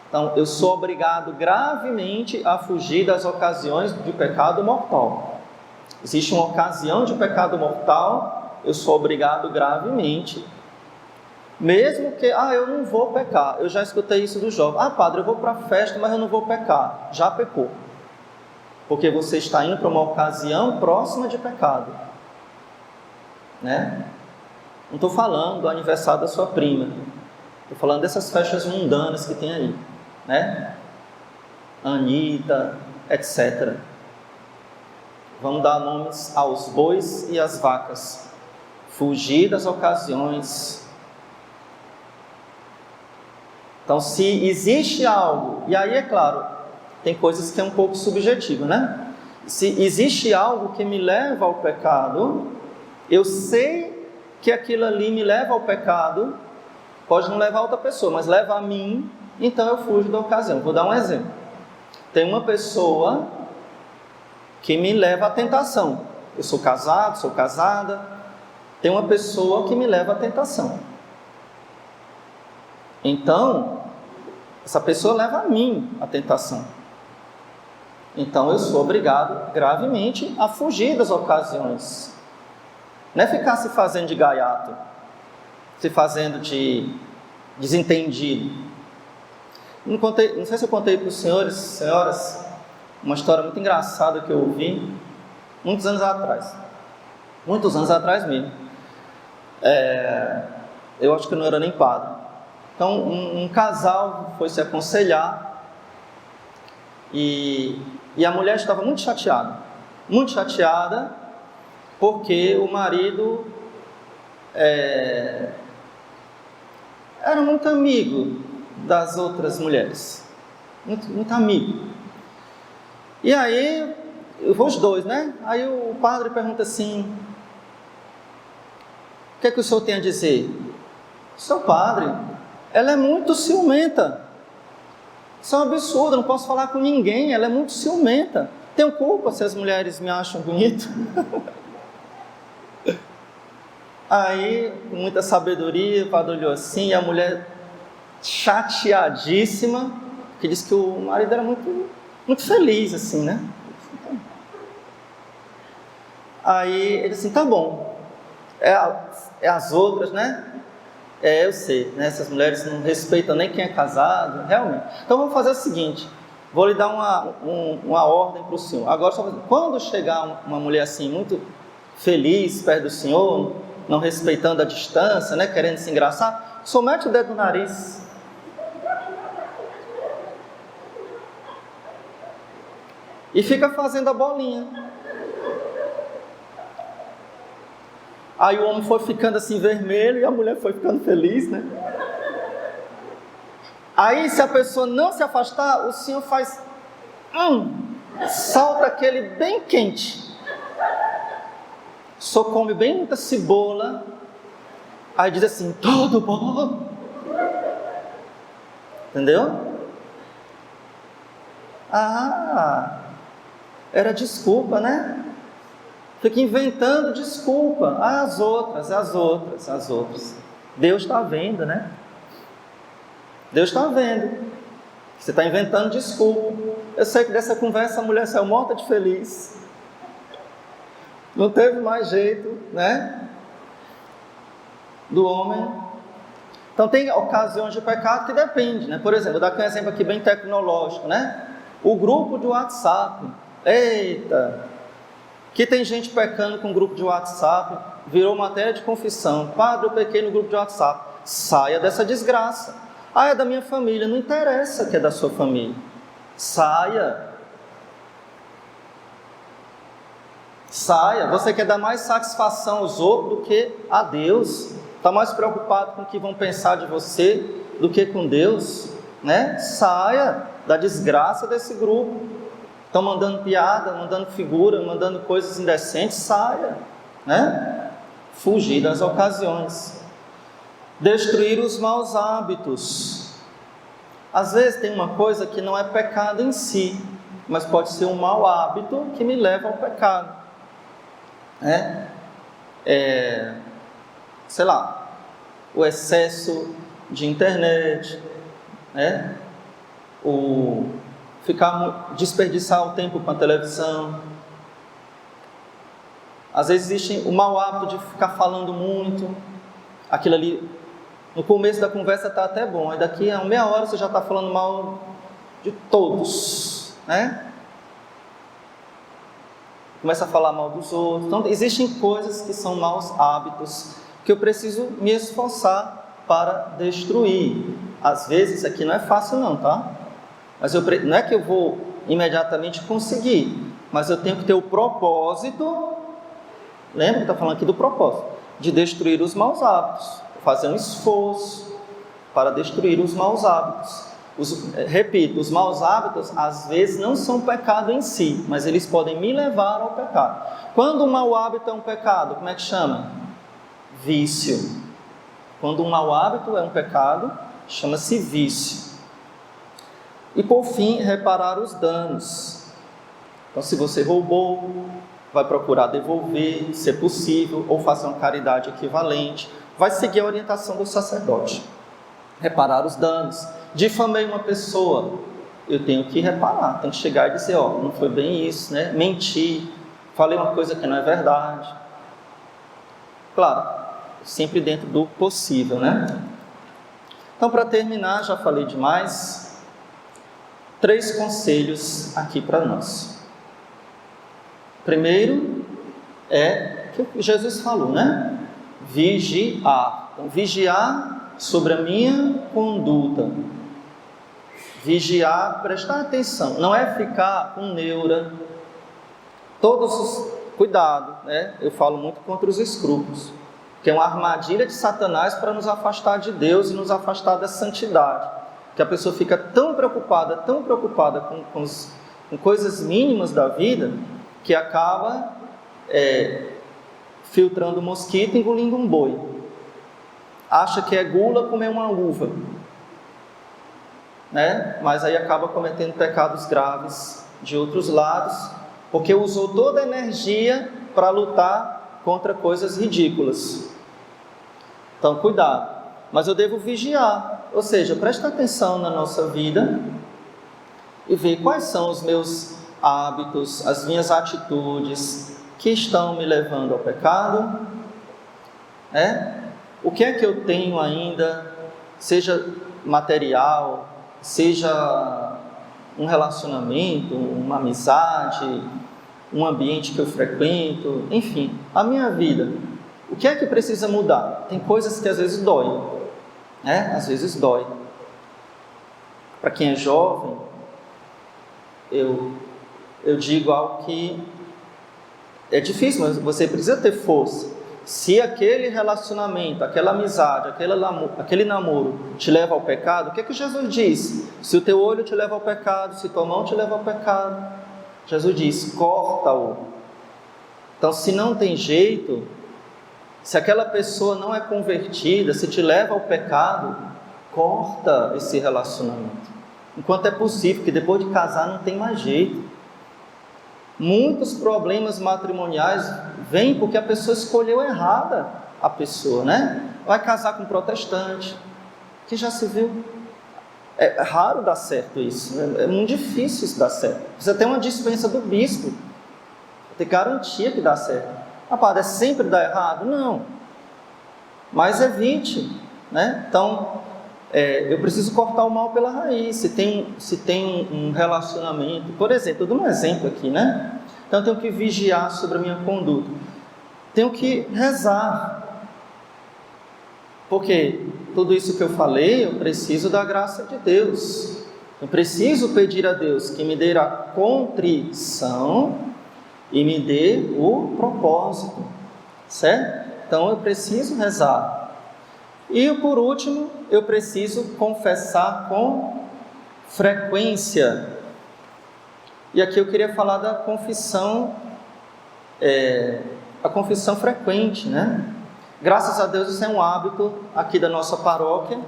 Então, eu sou obrigado gravemente a fugir das ocasiões de pecado mortal. Existe uma ocasião de pecado mortal, eu sou obrigado gravemente. Mesmo que, eu não vou pecar. Eu já escutei isso do jovem. Padre, eu vou para a festa, mas eu não vou pecar. Já pecou. Porque você está indo para uma ocasião próxima de pecado. Né? Não estou falando do aniversário da sua prima. Estou falando dessas festas mundanas que tem aí. Né? Anitta, etc. Vamos dar nomes aos bois e às vacas. Fugir das ocasiões. Então, se existe algo, e aí é claro, tem coisas que é um pouco subjetivo, né? Se existe algo que me leva ao pecado, eu sei que aquilo ali me leva ao pecado, pode não levar a outra pessoa, mas leva a mim, então eu fujo da ocasião. Vou dar um exemplo. Tem uma pessoa que me leva à tentação. Eu sou casado, sou casada. Tem uma pessoa que me leva à tentação. Então, essa pessoa leva a mim à tentação. Então, eu sou obrigado gravemente a fugir das ocasiões. Não é ficar se fazendo de gaiato, se fazendo de desentendido. Não sei se eu contei para os senhores, senhoras, uma história muito engraçada que eu ouvi muitos anos atrás mesmo. Eu acho que eu não era nem padre. Então, um casal foi se aconselhar e a mulher estava muito chateada, porque o marido era muito amigo das outras mulheres, muito amigo. E aí, os dois, né? Aí o padre pergunta assim: o que é que o senhor tem a dizer? Seu padre, ela é muito ciumenta. Isso é um absurdo, eu não posso falar com ninguém, ela é muito ciumenta. Tenho culpa se as mulheres me acham bonito? Aí, com muita sabedoria, o padre olhou assim, e a mulher chateadíssima, que disse que o marido era muito feliz, assim, né? Aí ele disse assim: tá bom, É as outras, né? Eu sei, né? Essas mulheres não respeitam nem quem é casado, realmente. Então vamos fazer o seguinte, vou lhe dar uma ordem para o senhor. Agora, quando chegar uma mulher assim, muito feliz perto do senhor, não respeitando a distância, né? Querendo se engraçar, só mete o dedo no nariz. E fica fazendo a bolinha. Aí o homem foi ficando assim vermelho e a mulher foi ficando feliz, né? Aí se a pessoa não se afastar, o senhor faz... salta aquele bem quente. Só come bem muita cebola. Aí diz assim, tudo bom? Entendeu? Era desculpa, né? Fica inventando desculpa. As outras. Deus está vendo, né? Deus está vendo. Você está inventando desculpa. Eu sei que dessa conversa a mulher saiu morta de feliz. Não teve mais jeito, né? Do homem. Então tem ocasiões de pecado que depende, né? Por exemplo, vou dar aqui um exemplo aqui bem tecnológico, né? O grupo de WhatsApp. Eita! Que tem gente pecando com o grupo de WhatsApp, virou matéria de confissão. Padre, eu pequei no grupo de WhatsApp. Saia dessa desgraça. É da minha família. Não interessa que é da sua família. Saia. Você quer dar mais satisfação aos outros do que a Deus. Está mais preocupado com o que vão pensar de você do que com Deus, né? Saia da desgraça desse grupo. Estão mandando piada, mandando figura, mandando coisas indecentes, saia, né? Fugir das ocasiões. Destruir os maus hábitos. Às vezes tem uma coisa que não é pecado em si, mas pode ser um mau hábito que me leva ao pecado. Sei lá, o excesso de internet, né? Desperdiçar o tempo com a televisão. Às vezes existe o mau hábito de ficar falando muito. Aquilo ali, no começo da conversa está até bom, aí daqui a meia hora você já está falando mal de todos, né? Começa a falar mal dos outros. Então existem coisas que são maus hábitos que eu preciso me esforçar para destruir. Às vezes aqui não é fácil não, tá? Mas não é que eu vou imediatamente conseguir, mas eu tenho que ter o propósito, lembra que está falando aqui do propósito, de destruir os maus hábitos, fazer um esforço para destruir os maus hábitos. Repito, os maus hábitos às vezes não são pecado em si, mas eles podem me levar ao pecado. Quando um mau hábito é um pecado, como é que chama? Vício. Quando um mau hábito é um pecado, chama-se vício. E por fim, reparar os danos. Então, se você roubou, vai procurar devolver, se possível, ou fazer uma caridade equivalente. Vai seguir a orientação do sacerdote. Reparar os danos. Difamei uma pessoa, eu tenho que reparar, tenho que chegar e dizer, não foi bem isso, né? Menti, falei uma coisa que não é verdade. Claro, sempre dentro do possível, né? Então, para terminar, já falei demais. 3 conselhos aqui para nós. Primeiro é o que Jesus falou, né? Vigiar. Então, vigiar sobre a minha conduta. Vigiar, prestar atenção. Não é ficar com neura. Cuidado, né? Eu falo muito contra os escrúpulos. Que é uma armadilha de Satanás para nos afastar de Deus e nos afastar da santidade. Que a pessoa fica tão preocupada com coisas mínimas da vida, que acaba filtrando mosquito e engolindo um boi. Acha que é gula comer uma uva, né? Mas aí acaba cometendo pecados graves de outros lados, porque usou toda a energia para lutar contra coisas ridículas. Então, cuidado. Mas eu devo vigiar, ou seja, prestar atenção na nossa vida e ver quais são os meus hábitos, as minhas atitudes que estão me levando ao pecado O que é que eu tenho ainda, seja material, seja um relacionamento, uma amizade, um ambiente que eu frequento, enfim, a minha vida. O que é que precisa mudar? Tem coisas que às vezes dói, Às vezes dói. Para quem é jovem, eu digo algo que é difícil, mas você precisa ter força. Se aquele relacionamento, aquela amizade, aquele namoro te leva ao pecado, o que é que Jesus diz? Se o teu olho te leva ao pecado, se tua mão te leva ao pecado, Jesus diz, corta-o. Então, se não tem jeito, se aquela pessoa não é convertida, se te leva ao pecado, corta esse relacionamento. Enquanto é possível, porque depois de casar não tem mais jeito. Muitos problemas matrimoniais vêm porque a pessoa escolheu errada a pessoa, Vai casar com um protestante, que já se viu. É raro dar certo isso, é muito difícil isso dar certo. Precisa ter uma dispensa do bispo, ter garantia que dá certo. Padre, é sempre dar errado? Não. Mas evite, Então, eu preciso cortar o mal pela raiz. Se tem um relacionamento, por exemplo, eu dou um exemplo aqui, Então eu tenho que vigiar sobre a minha conduta, tenho que rezar, porque tudo isso que eu falei, eu preciso da graça de Deus, eu preciso pedir a Deus que me dê a contrição e me dê o propósito, certo? Então eu preciso rezar. E por último, eu preciso confessar com frequência. E aqui eu queria falar da confissão, a confissão frequente, Graças a Deus isso é um hábito aqui da nossa paróquia,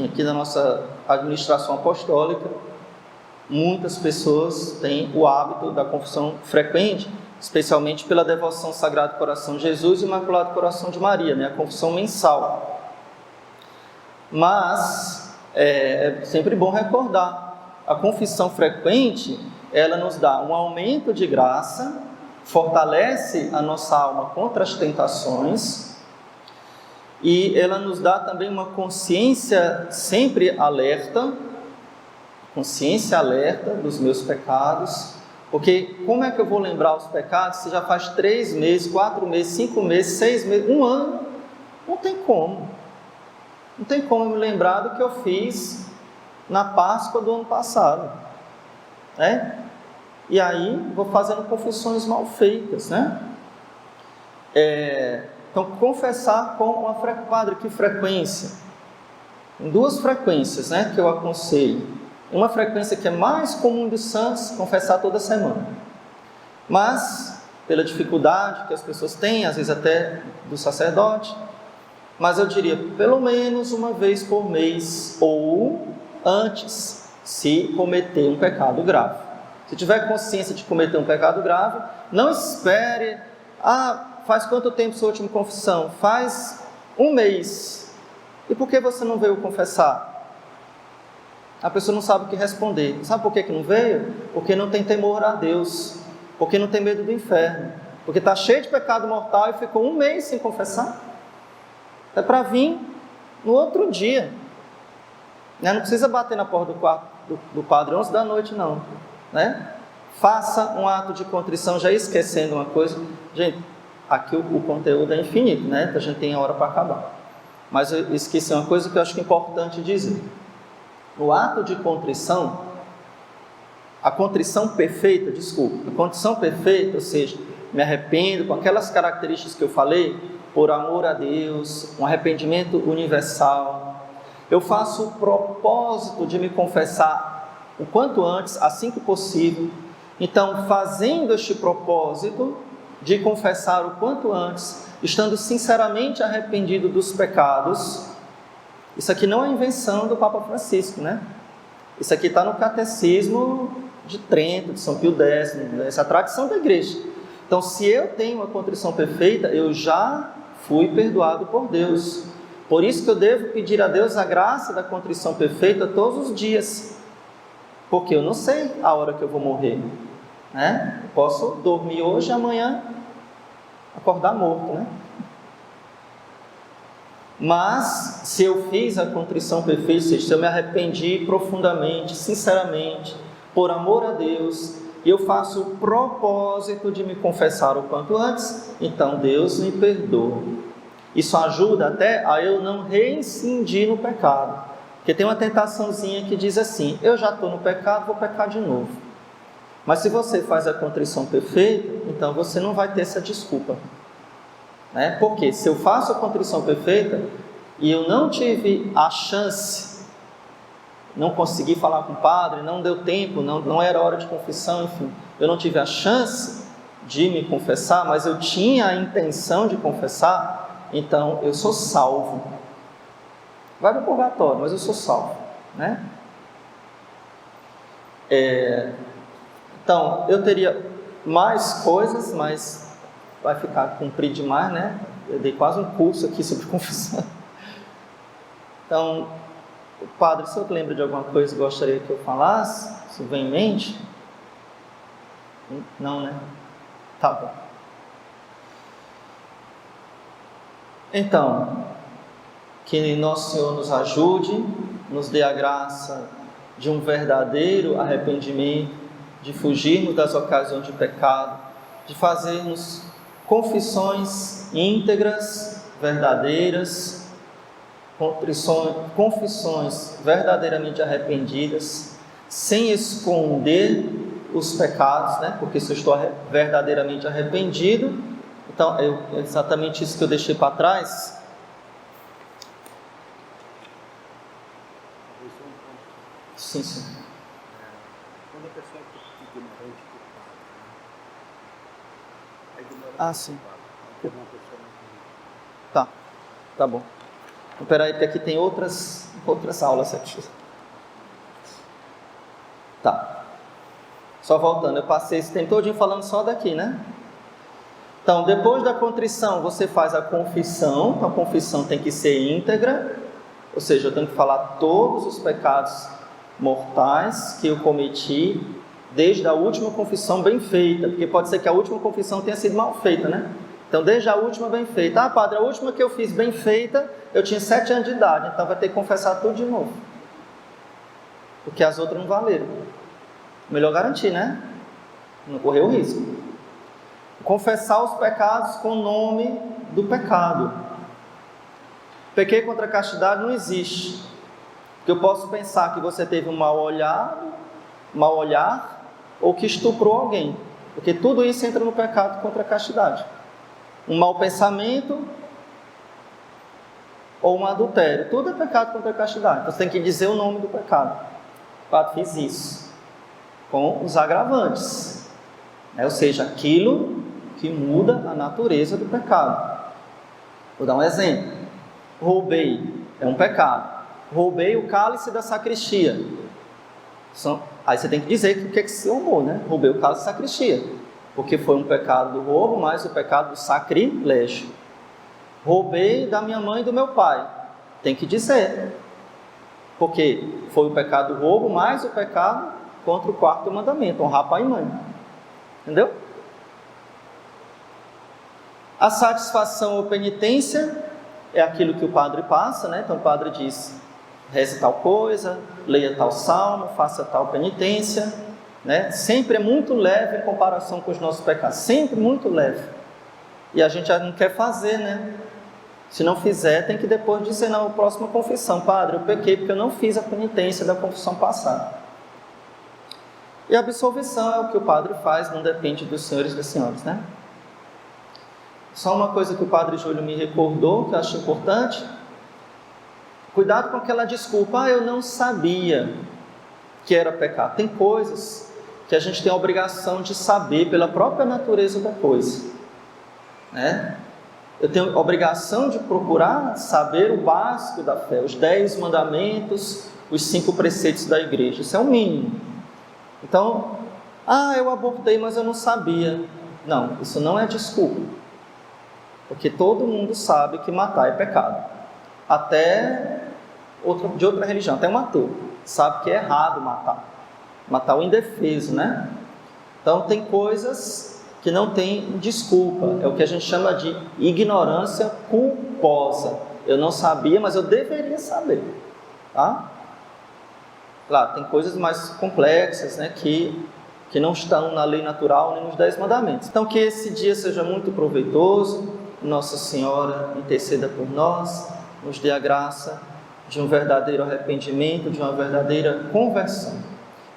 aqui da nossa administração apostólica. Muitas pessoas têm o hábito da confissão frequente, especialmente pela devoção ao Sagrado Coração de Jesus e Imaculado Coração de Maria, a confissão mensal. Mas é sempre bom recordar, a confissão frequente, ela nos dá um aumento de graça, fortalece a nossa alma contra as tentações, e ela nos dá também uma consciência sempre alerta, dos meus pecados. Porque como é que eu vou lembrar os pecados se já faz 3 meses, 4 meses, 5 meses, 6 meses, 1 ano? Não tem como. Não tem como eu me lembrar do que eu fiz na Páscoa do ano passado. E aí vou fazendo confissões mal feitas. Então, confessar com uma frequência. Padre, que frequência? Em 2 frequências que eu aconselho. Uma frequência que é mais comum dos santos, confessar toda semana. Mas, pela dificuldade que as pessoas têm, às vezes até do sacerdote, mas eu diria, pelo menos uma vez por mês, ou antes, se cometer um pecado grave. Se tiver consciência de cometer um pecado grave, não espere, faz quanto tempo sua última confissão? Faz 1 mês. E por que você não veio confessar? A pessoa não sabe o que responder. Sabe por que não veio? Porque não tem temor a Deus, porque não tem medo do inferno, porque está cheio de pecado mortal e ficou 1 mês sem confessar. É para vir no outro dia. Não precisa bater na porta do quarto do padre 11 da noite, não. Faça um ato de contrição, já esquecendo uma coisa. Gente, aqui o conteúdo é infinito, A gente tem a hora para acabar. Mas eu esqueci uma coisa que eu acho que é importante dizer. No ato de contrição, a contrição perfeita, ou seja, me arrependo com aquelas características que eu falei, por amor a Deus, um arrependimento universal. Eu faço o propósito de me confessar o quanto antes, assim que possível. Então, fazendo este propósito de confessar o quanto antes, estando sinceramente arrependido dos pecados. Isso aqui não é invenção do Papa Francisco, Isso aqui está no Catecismo de Trento, de São Pio X, essa é a tradição da igreja. Então, se eu tenho uma contrição perfeita, eu já fui perdoado por Deus. Por isso que eu devo pedir a Deus a graça da contrição perfeita todos os dias, porque eu não sei a hora que eu vou morrer, Eu posso dormir hoje e amanhã acordar morto, né? Mas, se eu fiz a contrição perfeita, ou seja, se eu me arrependi profundamente, sinceramente, por amor a Deus, e eu faço o propósito de me confessar o quanto antes, então Deus me perdoa. Isso ajuda até a eu não reincidir no pecado. Porque tem uma tentaçãozinha que diz assim: eu já estou no pecado, vou pecar de novo. Mas se você faz a contrição perfeita, então você não vai ter essa desculpa. Porque se eu faço a contrição perfeita e eu não tive a chance, não consegui falar com o padre, não deu tempo, não era hora de confissão, enfim, eu não tive a chance de me confessar, mas eu tinha a intenção de confessar, então eu sou salvo. Vai para o purgatório, mas eu sou salvo, né? Então, eu teria mais coisas, mas vai ficar comprido demais, né? Eu dei quase um curso aqui sobre confissão. Então, padre, se eu lembro de alguma coisa que gostaria que eu falasse, se vem em mente? Não, né? Tá bom. Então, que Nosso Senhor nos ajude, nos dê a graça de um verdadeiro arrependimento, de fugirmos das ocasiões de pecado, de fazermos confissões íntegras, verdadeiras, confissões verdadeiramente arrependidas, sem esconder os pecados, né? Porque se eu estou verdadeiramente arrependido, então é exatamente isso que eu deixei para trás. Sim. Quando a pessoa é ignorante do padre, Ah, sim. Tá bom. Então, peraí, porque aqui tem outras aulas aqui. Tá. Só voltando, eu passei esse tempo todinho falando só daqui, né? Então, depois da contrição, você faz a confissão. Então, a confissão tem que ser íntegra, ou seja, eu tenho que falar todos os pecados mortais que eu cometi desde a última confissão bem feita, porque pode ser que a última confissão tenha sido mal feita, né? Então, desde a última bem feita. Ah, padre, a última que eu fiz bem feita, eu tinha 7 anos de idade, então vai ter que confessar tudo de novo, porque as outras não valeram. Melhor garantir, né? Não correr o risco. Confessar os pecados com o nome do pecado. Pequei contra a castidade não existe. Porque eu posso pensar que você teve um mau olhar, ou que estuprou alguém. Porque tudo isso entra no pecado contra a castidade. Um mau pensamento ou um adultério. Tudo é pecado contra a castidade. Então você tem que dizer o nome do pecado. Padre, fiz isso. Com os agravantes. Ou seja, aquilo que muda a natureza do pecado. Vou dar um exemplo. Roubei. É um pecado. Roubei o cálice da sacristia. Aí você tem que dizer o que você roubou, né? Roubei o cálice da sacristia. Porque foi um pecado do roubo, mais o pecado do sacrilégio. Roubei da minha mãe e do meu pai. Tem que dizer. Porque foi o pecado do roubo, mais o pecado contra o 4º mandamento, honrar pai e mãe. Entendeu? A satisfação ou penitência é aquilo que o padre passa, né? Então o padre diz: reze tal coisa, leia tal salmo, faça tal penitência, né? Sempre é muito leve em comparação com os nossos pecados, sempre muito leve. E a gente já não quer fazer, né? Se não fizer, tem que depois dizer na próxima confissão: padre, eu pequei porque eu não fiz a penitência da confissão passada. E a absolvição é o que o padre faz, não depende dos senhores e das senhoras, né? Só uma coisa que o padre Júlio me recordou, que eu acho importante: cuidado com aquela desculpa: eu não sabia que era pecado. Tem coisas que a gente tem a obrigação de saber pela própria natureza da coisa, né? Eu tenho a obrigação de procurar saber o básico da fé, os 10 mandamentos, os 5 preceitos da igreja. Isso é o mínimo. Então, eu abortei, mas eu não sabia. Não, isso não é desculpa. Porque todo mundo sabe que matar é pecado. Até de outra religião, até um ateu sabe que é errado matar. Matar o indefeso, né? Então tem coisas que não tem desculpa. É o que a gente chama de ignorância culposa. Eu não sabia, mas eu deveria saber. Tá? Claro, tem coisas mais complexas, né, que não estão na lei natural nem nos 10 mandamentos. Então, que esse dia seja muito proveitoso. Nossa Senhora interceda por nós, nos dê a graça de um verdadeiro arrependimento, de uma verdadeira conversão.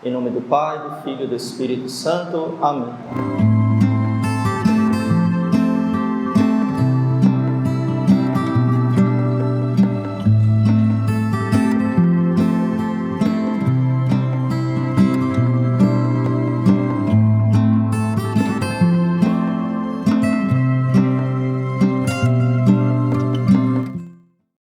Em nome do Pai, do Filho e do Espírito Santo. Amém.